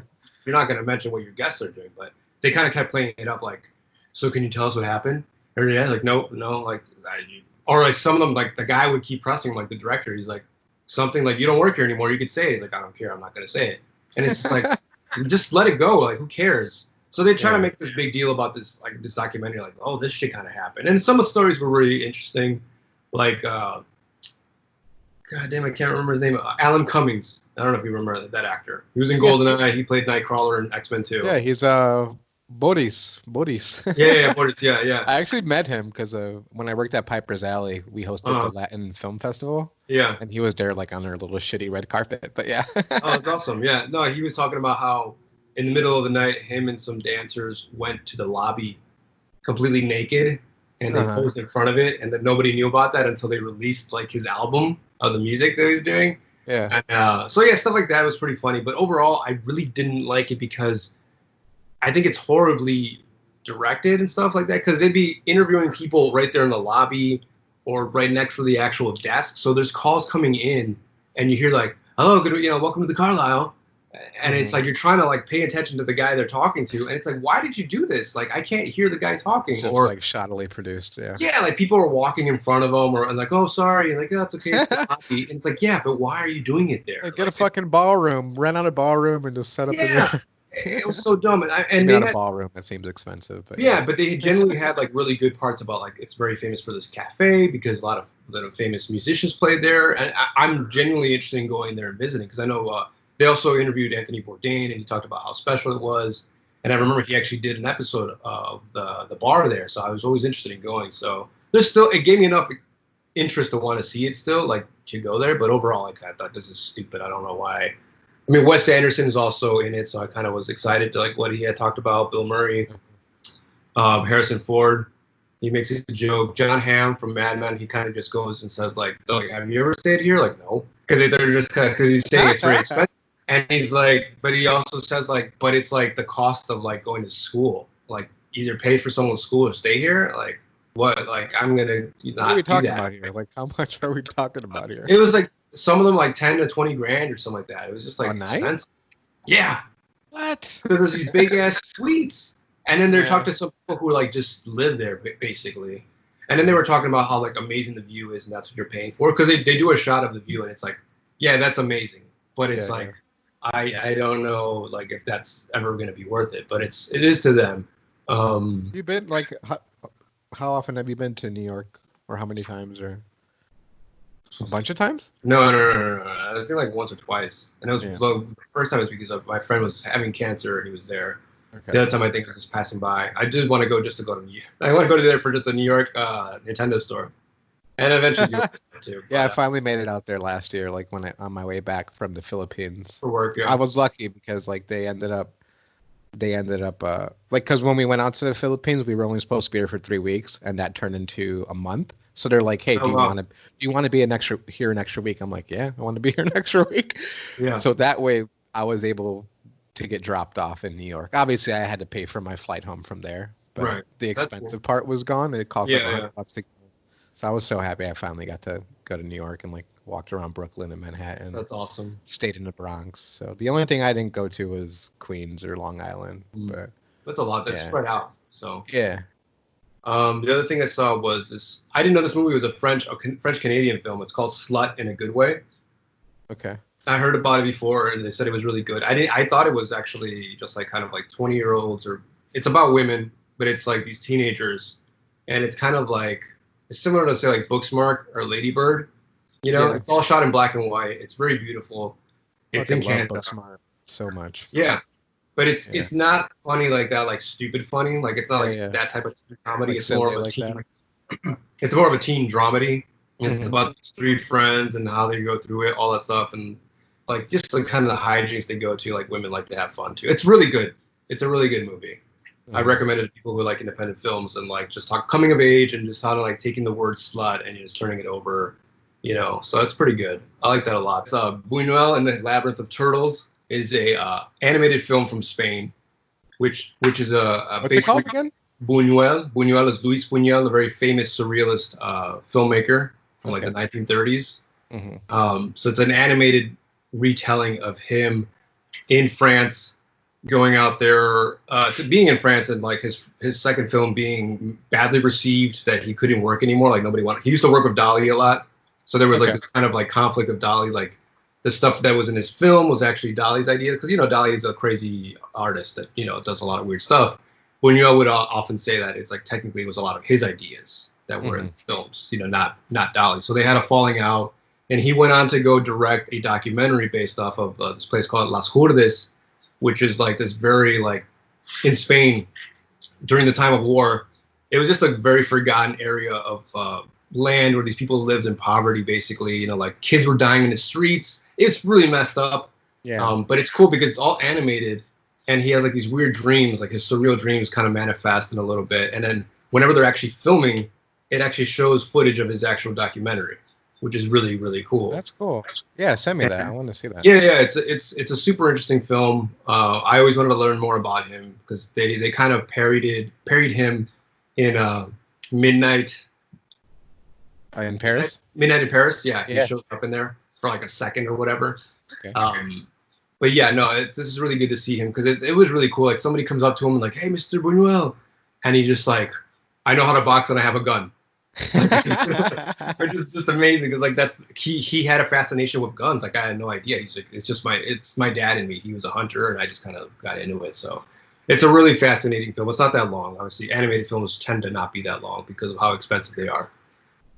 you're not going to mention what your guests are doing, but they kind of kept playing it up like, so can you tell us what happened? Or yeah, like nope, no, like, or like some of them, like the guy would keep pressing, like the director, he's like something like you don't work here anymore. You could say it. He's like I don't care, I'm not going to say it, and it's just like just let it go, like who cares? So they try to make this big deal about this like this documentary, like oh this shit kind of happened, and some of the stories were really interesting, like God damn, I can't remember his name. Alan Cummings. I don't know if you remember that actor. He was in GoldenEye. He played Nightcrawler in X-Men 2. Yeah, he's Boris. Boris. Yeah. I actually met him because when I worked at Piper's Alley, we hosted the Latin Film Festival. Yeah. And he was there like on their little shitty red carpet. But yeah. Oh, it's awesome. Yeah. No, he was talking about how in the middle of the night, him and some dancers went to the lobby completely naked, and they posed in front of it, and then nobody knew about that until they released like his album of the music that he was doing. Yeah. And so yeah, stuff like that was pretty funny. But overall, I really didn't like it because I think it's horribly directed and stuff like that. Because they'd be interviewing people right there in the lobby or right next to the actual desk. So there's calls coming in, and you hear like, "Oh, good, welcome to the Carlisle," and it's like you're trying to like pay attention to the guy they're talking to, and it's like, why did you do this? Like, I can't hear the guy talking. It's or like shoddily produced. Yeah. Yeah, like people are walking in front of them, or like, oh, sorry, and like, oh, that's okay. It's the lobby. And it's like, yeah, but why are you doing it there? Like, get a fucking ballroom, rent out a ballroom, and just set up in there. It was so dumb, and they Not had, a ballroom. That seems expensive, but yeah, but they generally had like really good parts about like it's very famous for this cafe because a lot of famous musicians played there, and I'm genuinely interested in going there and visiting because I know they also interviewed Anthony Bourdain and he talked about how special it was, and I remember he actually did an episode of the bar there, so I was always interested in going. So it gave me enough interest to want to see it still, like to go there, but overall, like I thought this is stupid. I don't know why. I mean, Wes Anderson is also in it, so I kind of was excited to like what he had talked about. Bill Murray, Harrison Ford, he makes a joke. John Hamm from Mad Men, he kind of just goes and says like, "Have you ever stayed here?" Like, no, because they're just because he's saying it's very expensive, and he's like, but he also says like, but it's like the cost of like going to school, like either pay for someone's school or stay here, like what, like I'm gonna not what are we talking do that. about here? Like, how much are we talking about here? It was like some of them like 10 to 20 grand or something like that. It was just like a night? Expensive. Yeah. What? There was these big ass suites, and then they're talking to some people who like just live there basically, and then they were talking about how like amazing the view is, and that's what you're paying for because they do a shot of the view, and it's like, yeah, that's amazing, but it's I don't know like if that's ever gonna be worth it, but it is to them. You've been like how often have you been to New York, or how many times, or a bunch of times? No. I think like once or twice, and it was the first time was because my friend was having cancer and he was there. Okay. The other time I think I was just passing by. I did want to go I want to go to there for just the New York Nintendo store, and eventually do it too. Yeah, I finally made it out there last year, like when on my way back from the Philippines for work. Yeah. I was lucky because like they ended up like because when we went out to the Philippines, we were only supposed to be here for 3 weeks, and that turned into a month. So they're like, hey, do you want to be an extra week? I'm like, yeah, I want to be here an extra week. Yeah. So that way I was able to get dropped off in New York. Obviously, I had to pay for my flight home from there, but the expensive part was gone. It cost like $100 to go. So I was so happy I finally got to go to New York and like walked around Brooklyn and Manhattan. That's awesome. Stayed in the Bronx. So the only thing I didn't go to was Queens or Long Island. But that's a lot. That's spread out. So yeah. The other thing I saw was this. I didn't know this movie was a French Canadian film. It's called Slut in a Good Way. Okay. I heard about it before, and they said it was really good. I thought it was actually just like kind of like 20-year-olds, or it's about women, but it's like these teenagers, and it's kind of like it's similar to say like Booksmart or Lady Bird. It's all shot in black and white. It's very beautiful. It's in Canada. Booksmart so much. Yeah. But it's not funny like that, like stupid funny. Like it's not like that type of comedy. Like it's more of a teen. It's more of a teen dramedy. It's about these 3 friends and how they go through it, all that stuff, and like just like kind of the hijinks they go to. Like women like to have fun too. It's really good. It's a really good movie. I Mhm. recommend it to people who like independent films and like just talk coming of age and just how to like taking the word slut and just turning it over, So it's pretty good. I like that a lot. It's Buñuel and the Labyrinth of Turtles is a animated film from Spain, which is a What's it basically called again? Buñuel. Buñuel is Luis Buñuel, a very famous surrealist filmmaker from like Okay. the 1930s. Hmm. So it's an animated retelling of him in France, going out there to being in France, and like his second film being badly received, that he couldn't work anymore. Like nobody wanted. He used to work with Dali a lot, so there was like Okay. this kind of like conflict of Dali. Like the stuff that was in his film was actually Dali's ideas, because Dali is a crazy artist that does a lot of weird stuff. Buñuel would often say that it's like technically it was a lot of his ideas that were in the films, not Dali. So they had a falling out, and he went on to go direct a documentary based off of this place called Las Hurdes, which is like this very like in Spain during the time of war. It was just a very forgotten area of land where these people lived in poverty, basically. Like kids were dying in the streets. It's really messed up. Yeah. But it's cool because it's all animated, and he has like these weird dreams, like his surreal dreams kind of manifest in a little bit. And then whenever they're actually filming, it actually shows footage of his actual documentary, which is really, really cool. That's cool. Yeah, send me that. I want to see that. Yeah, it's a super interesting film. I always wanted to learn more about him because they kind of parodied him in Midnight In Paris? Midnight in Paris. Yeah, he Yeah. shows up in there for like a second or whatever. Okay. But yeah, no, this is really good to see him because it was really cool. Like somebody comes up to him and like, "Hey, Mr. Buñuel," and he just like, "I know how to box and I have a gun." Which is just amazing because like that's he had a fascination with guns. Like I had no idea. He's like, it's my dad and me. He was a hunter and I just kind of got into it. So it's a really fascinating film. It's not that long. Obviously, animated films tend to not be that long because of how expensive they are.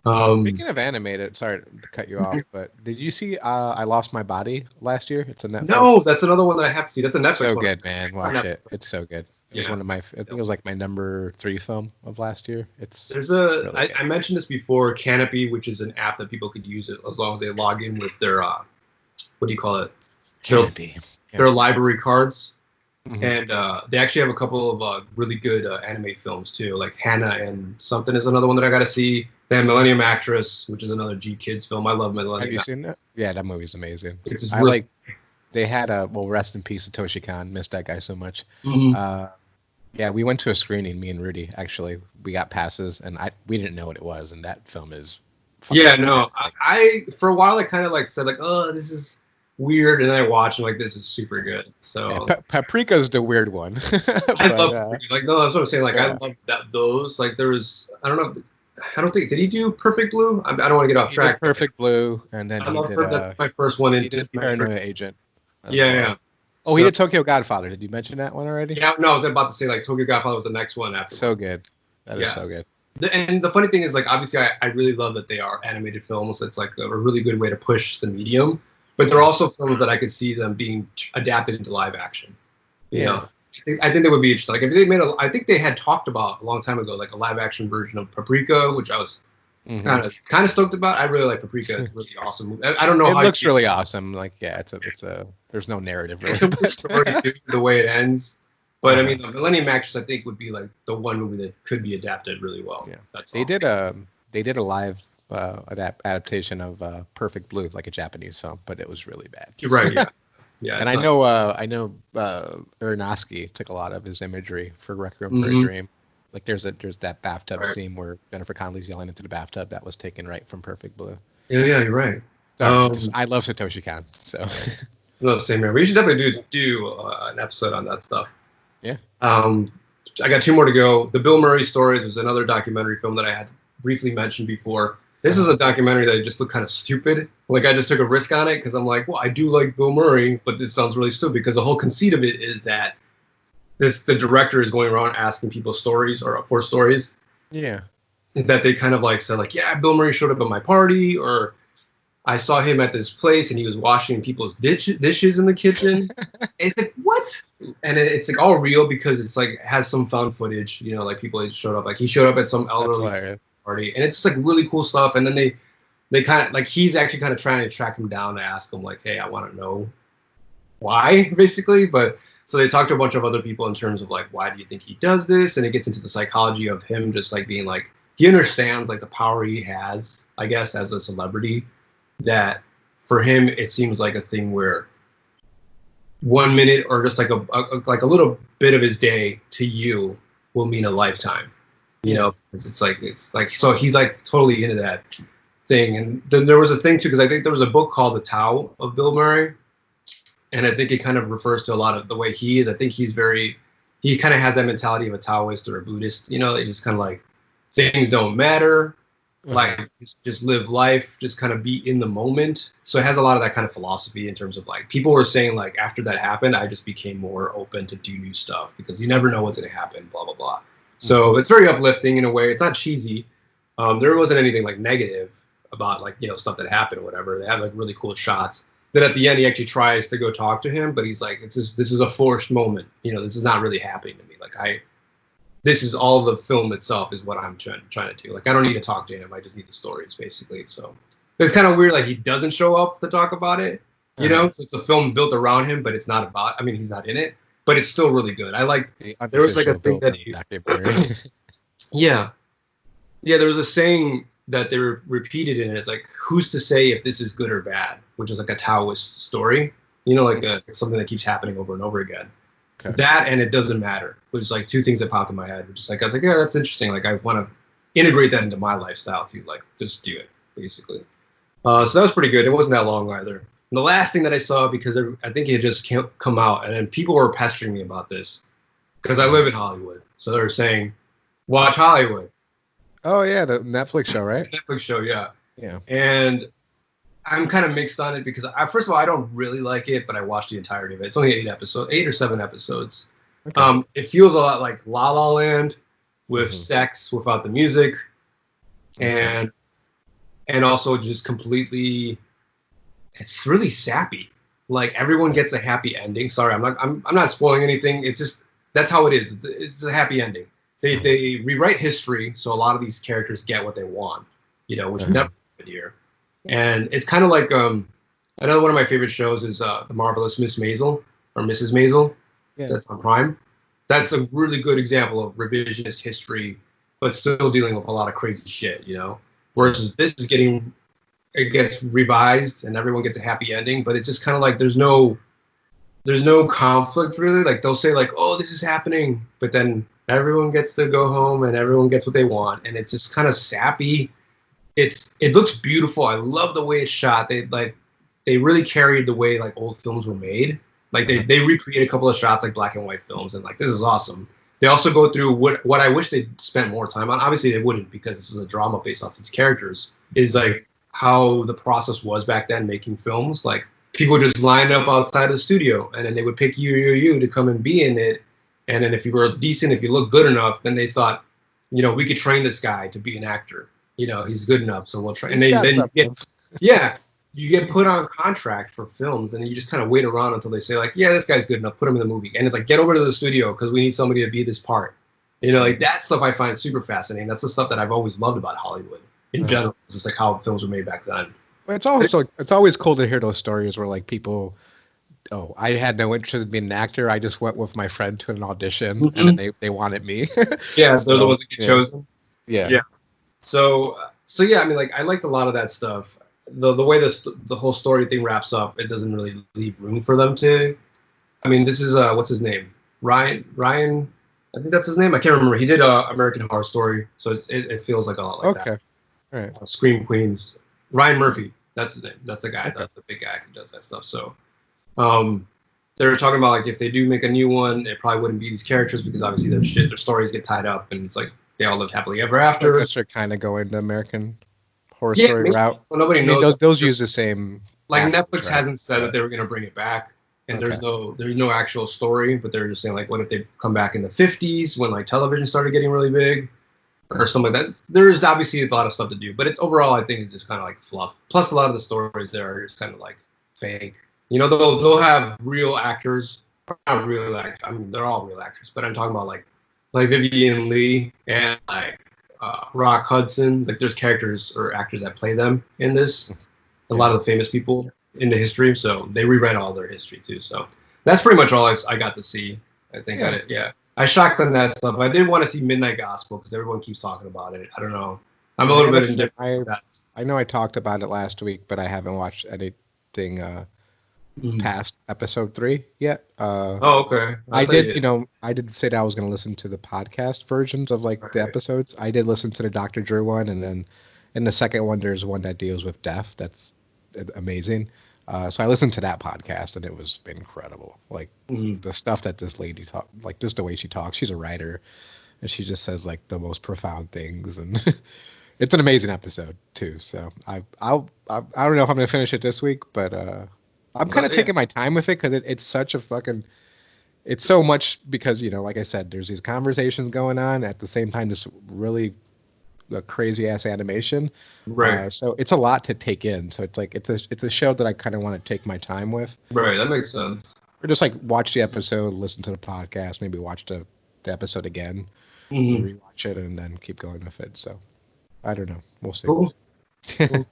Speaking of animated, sorry to cut you off, but did you see I Lost My Body last year? It's a Netflix. No, that's another one that I have to see. That's a Netflix So one. good, man. Watch it. It's so good. It was Yeah. one of my. I think it was like my number 3 film of last year. It's There's really good. I mentioned this before, Canopy, which is an app that people could use it as long as they log in with their what do you call it? Canopy. Their library cards. Mhm. And they actually have a couple of really good anime films too, like Hannah and something is another one that I got to see. They have Millennium Actress, which is another G Kids film. I love Millennium. Have you seen that? Yeah, that movie's amazing. It's I really- like. They had a rest in peace, Satoshi Kon. Missed that guy so much. Mhm. Yeah, we went to a screening. Me and Rudy actually. We got passes, and we didn't know what it was, and that film is. Yeah, no, I for a while I kind of like said like, oh, this is weird, and then I watched and like this is super good. So Yeah, Paprika's the weird one. I love like no, that's what I'm saying. Like yeah. I love those. Like there was I don't think did he do Perfect Blue? I don't want to get off track. Perfect Blue, and then he did. That's my first one. He did Paranoia Agent. as Yeah, well. yeah. Oh, he did Tokyo Godfather. Did you mention that one already? Yeah, no, I was about to say like Tokyo Godfather was the next one after. So good. That is Yeah. so good. And the funny thing is, like, obviously, I really love that they are animated films. It's like a really good way to push the medium. But they're also films that I could see them being adapted into live action. You know, I think they would be interesting. Like if they made I think they had talked about a long time ago, like a live action version of Paprika, which I was Mhm. kind of stoked about. I really like Paprika. It's a really awesome. I don't know It how looks really awesome. Like, yeah, it's a. There's no narrative really. it's a weird story too, the way it ends. But I mean, the Millennium Actress, I think, would be like the one movie that could be adapted really well. Yeah. That's They all. did a live adaptation of Perfect Blue, like a Japanese film, but it was really bad. You're right. Yeah. Yeah. And it's I know Aronofsky took a lot of his imagery for Requiem for a Mhm. Dream. Like there's that bathtub Right. scene where Jennifer Connelly's yelling into the bathtub. That was taken right from Perfect Blue. Yeah, you're right. So, I love Satoshi Kon. So No, same here. We should definitely do an episode on that stuff. Yeah. I got 2 more to go. The Bill Murray Stories was another documentary film that I had briefly mentioned before. This is a documentary that just looked kind of stupid. Like I just took a risk on it because I'm like, well, I do like Bill Murray, but this sounds really stupid because the whole conceit of it is that the director is going around asking people stories or for stories yeah. that they kind of like said like, yeah, Bill Murray showed up at my party, or I saw him at this place and he was washing people's dishes in the kitchen. It's like, what? And it's like all real because it's like has some found footage, like people showed up. Like he showed up at some That's elderly hilarious. party, and it's like really cool stuff. And then they kind of like he's actually kind of trying to track him down to ask him like, hey, I want to know why, basically. But So they talk to a bunch of other people in terms of like, why do you think he does this? And it gets into the psychology of him just like being like, he understands like the power he has, I guess, as a celebrity, that for him it seems like a thing where 1 minute or just like a little bit of his day to you will mean a lifetime, you know. It's like so he's like totally into that thing. And then there was a thing too, because I think there was a book called The Tao of Bill Murray, and I think it kind of refers to a lot of the way he is. I think he kind of has that mentality of a Taoist or a Buddhist, you know. They just kind of like, things don't matter, like just live life, just kind of be in the moment. So it has a lot of that kind of philosophy in terms of like, people were saying like, after that happened, I just became more open to do new stuff because you never know what's going to happen, blah blah blah. So it's very uplifting in a way. It's not cheesy. There wasn't anything like negative about like, you know, stuff that happened or whatever. They have like really cool shots. Then at the end, he actually tries to go talk to him, but he's like, this is a forced moment. You know, this is not really happening to me. Like this is all the film itself is what I'm trying to do. Like, I don't need to talk to him. I just need the stories, basically. So it's kind of weird. Like, he doesn't show up to talk about it, you know? So it's a film built around him, but it's not about, I mean, he's not in it, but it's still really good. I like, there was like a thing that yeah. Yeah, there was a saying that they repeated in it. It's like, who's to say if this is good or bad, which is like a Taoist story, you know, like something that keeps happening over and over again. Okay. That and it doesn't matter, which is like two things that popped in my head, which is like, I was like, yeah, that's interesting. Like, I want to integrate that into my lifestyle too. Like, just do it, basically. So that was pretty good. It wasn't that long either. And the last thing that I saw, because I think it had just come out, and then people were pestering me about this because I live in Hollywood. So they were saying, watch Hollywood. Oh, yeah, the Netflix show, right? Netflix show, yeah. Yeah. And I'm kind of mixed on it because first of all, I don't really like it, but I watched the entirety of it. It's only 8 or 7 episodes. Okay. It feels a lot like La La Land with sex without the music, and also just completely, it's really sappy. Like, everyone gets a happy ending. Sorry, I'm not spoiling anything. It's just, that's how it is. It's a happy ending. They rewrite history, so a lot of these characters get what they want, you know, which never happened here. And it's kind of like another one of my favorite shows is The Marvelous Miss Maisel, or Mrs. Maisel. Yeah. That's on Prime. That's a really good example of revisionist history, but still dealing with a lot of crazy shit, you know. Whereas this is it gets revised and everyone gets a happy ending, but it's just kind of like there's no conflict really. Like, they'll say like, oh, this is happening, but then everyone gets to go home and everyone gets what they want, and it's just kind of sappy. It looks beautiful. I love the way it's shot. They really carried the way like old films were made. Like, they recreate a couple of shots like black and white films, and like, this is awesome. They also go through what I wish they'd spent more time on. Obviously they wouldn't, because this is a drama based off these characters, is like how the process was back then making films. Like, people just lined up outside of the studio, and then they would pick you to come and be in it. And then if you were decent, if you looked good enough, then they thought, you know, we could train this guy to be an actor. You know, he's good enough, so we'll try. And you get put on contract for films, and then you just kind of wait around until they say like, yeah, this guy's good enough, put him in the movie. And it's like, get over to the studio because we need somebody to be this part. You know, like, that stuff I find super fascinating. That's the stuff that I've always loved about Hollywood in general. It's just like how films were made back then. Well, it's always cool to hear those stories where like people, oh, I had no interest in being an actor. I just went with my friend to an audition, and then they wanted me. Yeah, so they're the ones that get chosen. Yeah. Yeah. So yeah, I mean, like, I liked a lot of that stuff. The way the whole story thing wraps up, it doesn't really leave room for them to. I mean, this is what's his name? Ryan. I think that's his name. I can't remember. He did American Horror Story, so it feels like a lot like that. Okay. All right. Scream Queens. Ryan Murphy. That's his name. That's the guy. That's the big guy who does that stuff. So, they're talking about like if they do make a new one, it probably wouldn't be these characters because obviously their stories get tied up, and it's like they all lived happily ever after. I guess they're kind of going the American Horror Story route. Well, nobody knows. Those use the same. Like, Netflix hasn't said that they were going to bring it back, and there's no actual story, but they're just saying like, what if they come back in the 50s when like television started getting really big, or something like that. There's obviously a lot of stuff to do, but it's overall, I think it's just kind of like fluff. Plus, a lot of the stories there are just kind of like fake. You know, they'll have real actors, not real actors. I mean, they're all real actors, but I'm talking about like Vivian Lee and like Rock Hudson. Like, there's characters or actors that play them in this. A lot of the famous people in the history, so they rewrite all their history too. So That's pretty much all I got to see. I think Yeah. I did. Yeah, I shotgunned that stuff. I did want to see Midnight Gospel because everyone keeps talking about it. I don't know. I'm a little bit indifferent with that. I know I talked about it last week, but I haven't watched anything past episode 3 yet. Oh, okay. I did, I did say that I was going to listen to the podcast versions of like the Right. episodes. I did listen to the Dr. Drew one, and then in the second one, there's one that deals with death. That's amazing. So I listened to that podcast, and it was incredible. Like the stuff that this lady talk, like just the way she talks. She's a writer, and she just says like the most profound things, and it's an amazing episode too. So I don't know if I'm going to finish it this week, but I'm kind of taking my time with it because it's such a fucking. It's so much because, like I said, there's these conversations going on at the same time, this really crazy ass animation. Right. So it's a lot to take in. So it's like, it's a show that I kind of want to take my time with. Right. That makes sense. Or just like watch the episode, listen to the podcast, maybe watch the episode again, rewatch it, and then keep going with it. So I don't know. We'll see. Cool. Cool.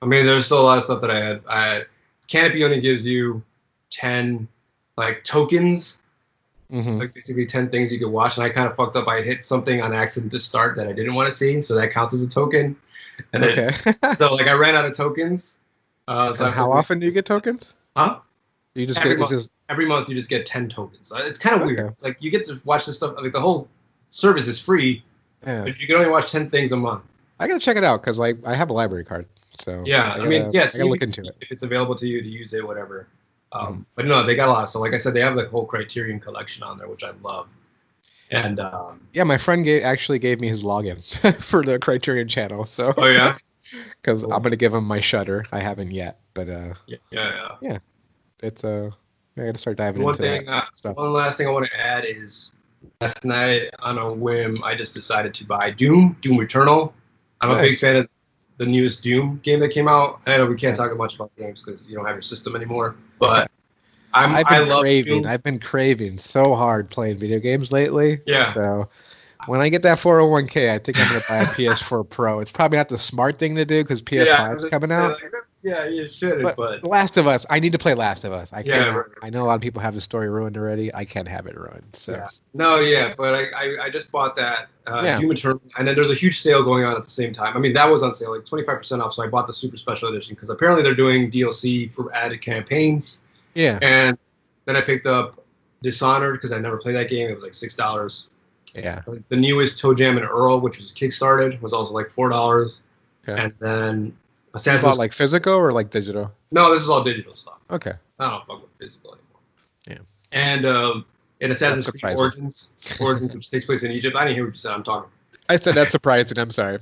I mean, there's still a lot of stuff that I had. Canopy only gives you 10 like tokens. Like basically 10 things you could watch, and I kind of fucked up. I hit something on accident to start that I didn't want to see, so that counts as a token. And then, so like I ran out of tokens. So how often do you get tokens? Huh? You just every month you just get 10 tokens. It's kind of weird. It's like you get to watch this stuff. Like the whole service is free, but you can only watch 10 things a month. I gotta check it out because like I have a library card, so yeah. I gotta look into it if it's available to you to use it, whatever. But no, they got a lot. So like I said, they have the whole Criterion collection on there, which I love. And yeah, my friend actually gave me his login for the Criterion channel. So oh yeah, because I'm gonna give him my Shudder. I haven't yet, but yeah. It's I gotta start diving into that stuff. One last thing I want to add is last night on a whim, I just decided to buy Doom Eternal. I'm a big fan of the newest Doom game that came out. I know we can't talk much about games because you don't have your system anymore, but I love Doom. I've been craving so hard playing video games lately. Yeah. So when I get that 401k, I think I'm going to buy a PS4 Pro. It's probably not the smart thing to do because PS5 is coming out. Yeah, you should. But Last of Us, I need to play Last of Us. I can't. Yeah. I know a lot of people have the story ruined already. I can't have it ruined. So. Yeah. No, yeah, but I just bought that Doom Eternal, and then there's a huge sale going on at the same time. I mean, that was on sale, like 25% off, so I bought the super special edition because apparently they're doing DLC for added campaigns. Yeah. And then I picked up Dishonored because I never played that game. It was like $6. Yeah. The newest Toe Jam and Earl, which was kickstarted, was also like $4. Okay. And then Assassin's Creed, like physical or like digital? No, this is all digital stuff. Okay. I don't fuck with physical anymore. Yeah. And in Assassin's Creed Origins, which takes place in Egypt. I didn't hear what you said. I'm talking. I said that's surprising. I'm sorry.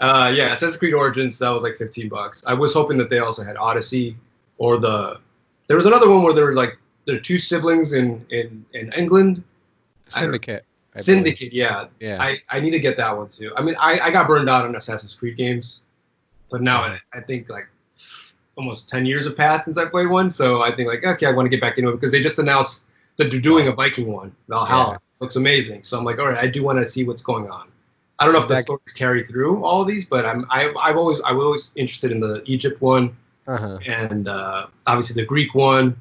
Yeah, Assassin's Creed Origins, that was like $15. I was hoping that they also had Odyssey or there was another one where there are two siblings in England. Syndicate. Syndicate, yeah. Yeah. I need to get that one too. I mean, I got burned out on Assassin's Creed games, but now I think like almost 10 years have passed since I played one, so I think like, okay, I want to get back into it because they just announced that they're doing a Viking one, Valhalla. Looks amazing. So I'm like, all right, I do want to see what's going on. I don't know if the stories carry through all of these, but I'm always interested in the Egypt one, and obviously the Greek one.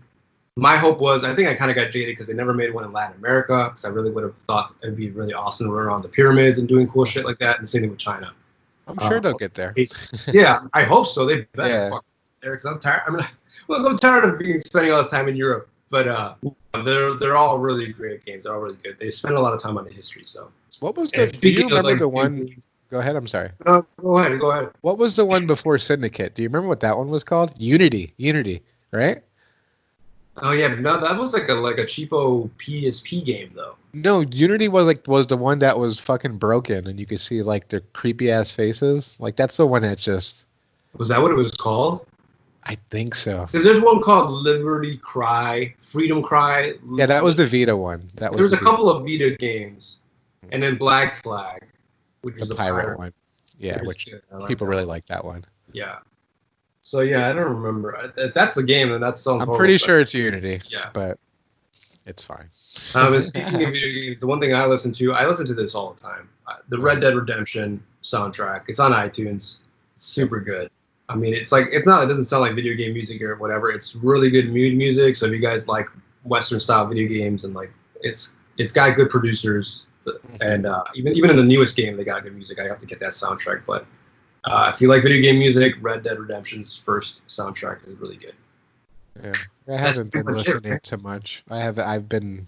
My hope was, I think I kind of got jaded because they never made one in Latin America, because I really would have thought it'd be really awesome to run around the pyramids and doing cool shit like that, and the same thing with China. I'm sure they'll get there. Yeah, I hope so. They better fuck there, because I'm tired. I'm tired of spending all this time in Europe. But they're all really great games. They're all really good. They spend a lot of time on the history. So what was the? Do you remember the one? Go ahead. I'm sorry. No, go ahead. What was the one before Syndicate? Do you remember what that one was called? Unity, right? Oh yeah, but no, that was like a cheapo PSP game though. No, Unity was the one that was fucking broken, and you could see like their creepy ass faces. Like that's the one that just. Was that what it was called? I think so. Because there's one called Liberty Cry, Freedom Cry. Yeah, that was the Vita one. There was a couple of Vita games, and then Black Flag, which is the pirate one. Yeah, which people really like that one. Yeah. So yeah, I don't remember. That's the game, and that's I'm pretty sure it's Unity. Yeah. But it's fine. And speaking of video games, the one thing I listen to this all the time. The Red Dead Redemption soundtrack. It's on iTunes. It's super good. I mean, it doesn't sound like video game music or whatever. It's really good mood music. So if you guys like Western style video games, and like it's got good producers, and even in the newest game they got good music. I have to get that soundtrack, but if you like video game music, Red Dead Redemption's first soundtrack is really good. Yeah, I haven't been listening to much. I've been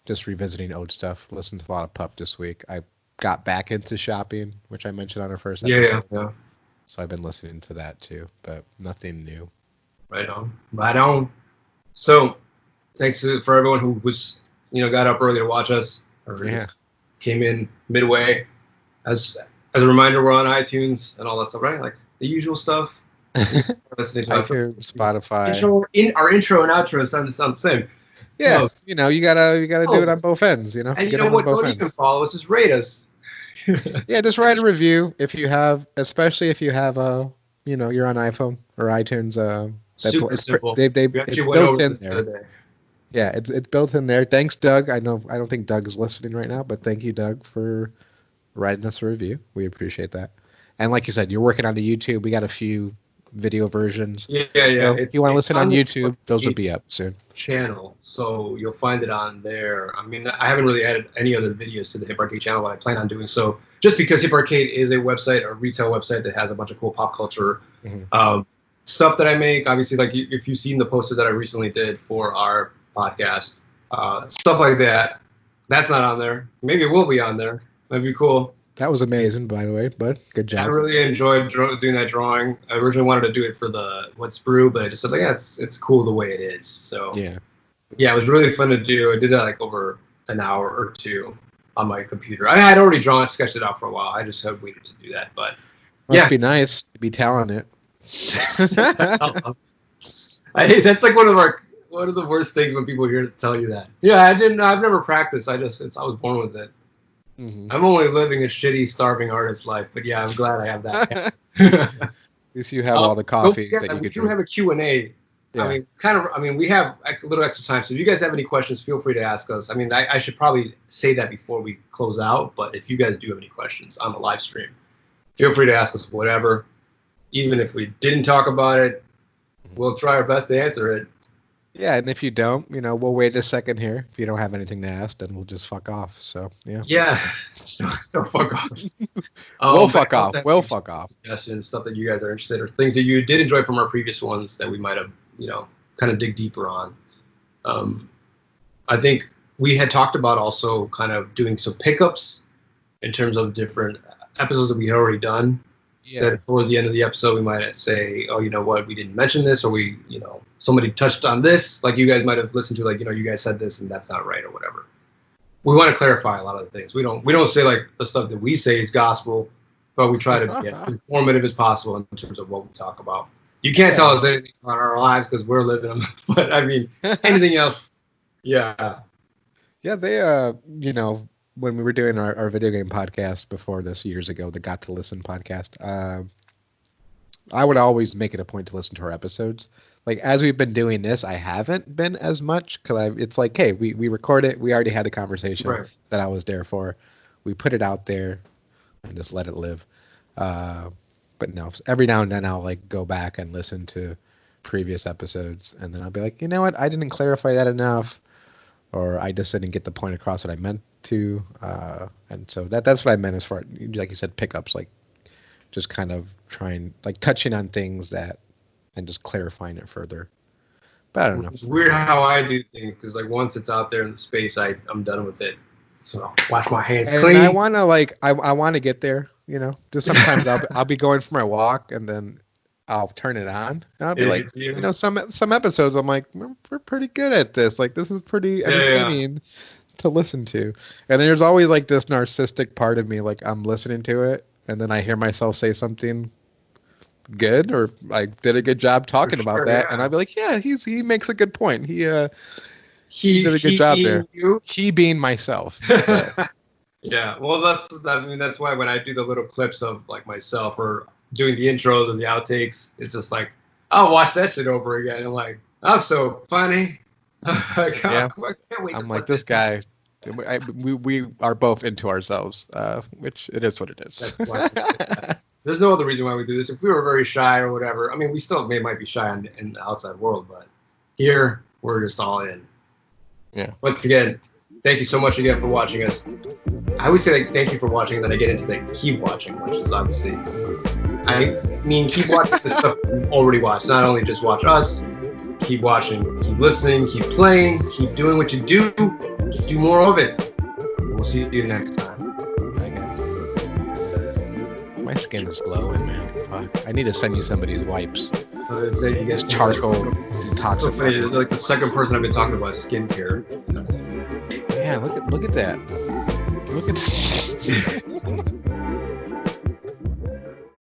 just revisiting old stuff. Listened to a lot of Pup this week. I got back into shopping, which I mentioned on our first episode. Yeah. So I've been listening to that too, but nothing new. Right on. So, thanks for everyone who was, got up early to watch us, or just came in midway. As a reminder, we're on iTunes and all that stuff, right? Like the usual stuff. Listening to iTunes, Spotify. Our intro and outro sound the same. Yeah, you gotta do it on both ends. And you know what you can follow us, just rate us. Yeah, just write a review especially if you have you're on iPhone or iTunes. Super simple. It's built in there. Yeah, it's built in there. Thanks, Doug. I don't think Doug is listening right now, but thank you, Doug, for writing us a review. We appreciate that. And like you said, you're working on the YouTube. We got a few video versions. Yeah. So if you want to listen on YouTube, those will be up soon. Channel, so you'll find it on there. I mean, I haven't really added any other videos to the Hip Arcade channel, but I plan on doing so. Just because Hip Arcade is a retail website that has a bunch of cool pop culture stuff that I make. Obviously, like if you've seen the poster that I recently did for our podcast, stuff like that. That's not on there. Maybe it will be on there. That'd be cool. That was amazing, by the way, but good job. I really enjoyed doing that drawing. I originally wanted to do it for the What's Brew, but I just said, like, it's cool the way it is. So yeah, it was really fun to do. I did that like over an hour or two on my computer. I had already sketched it out for a while. I just had waited to do that, but must be nice to be talented. That's like one of the worst things when people hear tell you that. Yeah, I've never practiced. I was born with it. Mm-hmm. I'm only living a shitty, starving artist life, but yeah, I'm glad I have that. At least you have all the coffee that you could drink. We do have a Q&A. Yeah. We have a little extra time, so if you guys have any questions, feel free to ask us. I mean, I should probably say that before we close out, but if you guys do have any questions on the live stream, feel free to ask us whatever. Even if we didn't talk about it, we'll try our best to answer it. Yeah, and if you don't, we'll wait a second here. If you don't have anything to ask, then we'll just fuck off. So, yeah. Yeah. Don't fuck off. We'll fuck off. We'll fuck off. Suggestions, stuff that you guys are interested in, or things that you did enjoy from our previous ones that we might have, kind of dig deeper on. I think we had talked about also kind of doing some pickups in terms of different episodes that we had already done. Yeah. That towards the end of the episode, we might say, oh, you know what, we didn't mention this, or we, somebody touched on this, like you guys might have listened to, like, you guys said this and that's not right or whatever. We want to clarify a lot of the things. We don't say like the stuff that we say is gospel, but we try to be as informative as possible in terms of what we talk about. You can't tell us anything about our lives because we're living them, but I mean, anything else, yeah. Yeah, they, when we were doing our video game podcast before this years ago, the Got to Listen podcast, I would always make it a point to listen to our episodes. Like, as we've been doing this, I haven't been as much because it's like, hey, we record it. We already had a conversation that I was there for. We put it out there and just let it live. But no, every now and then I'll like go back and listen to previous episodes, and then I'll be like, you know what, I didn't clarify that enough, or I just didn't get the point across that I meant to. And so that's what I meant as far, like you said, pickups, like just kind of trying, like touching on things that, and just clarifying it further. But I don't know. It's weird how I do things, because like once it's out there in the space, I'm done with it. So I'll wash my hands clean. I want to I want to get there, just sometimes I'll be going for my walk and then I'll turn it on and I'll be like, some episodes I'm like, we're pretty good at this. Like, this is pretty entertaining to listen to. And then there's always like this narcissistic part of me, like I'm listening to it and then I hear myself say something good, or I did a good job talking about that, and I'll be like, yeah, he makes a good point. He did a good job there. He being myself. Yeah, well, that's why when I do the little clips of like myself or doing the intros and the outtakes, it's just like I'll watch that shit over again. I'm like, I'm so funny. Yeah. I'm like, this guy. We are both into ourselves, which it is what it is. There's no other reason why we do this. If we were very shy or whatever, I mean, we still might be shy in the outside world, but here we're just all in. Yeah. Once again, thank you so much again for watching us. I always say like thank you for watching, and then I get into the keep watching, which is obviously, I mean, keep watching the stuff you've already watched. Not only just watch us, keep watching, keep listening, keep playing, keep doing what you do. Just do more of it. And we'll see you next time. I guess. My skin is glowing, man. Fuck. I need to send you some of these wipes. You guys Charcoal So funny. It's detoxifier. like the second person I've been talking about skincare. Yeah, look at that. Look at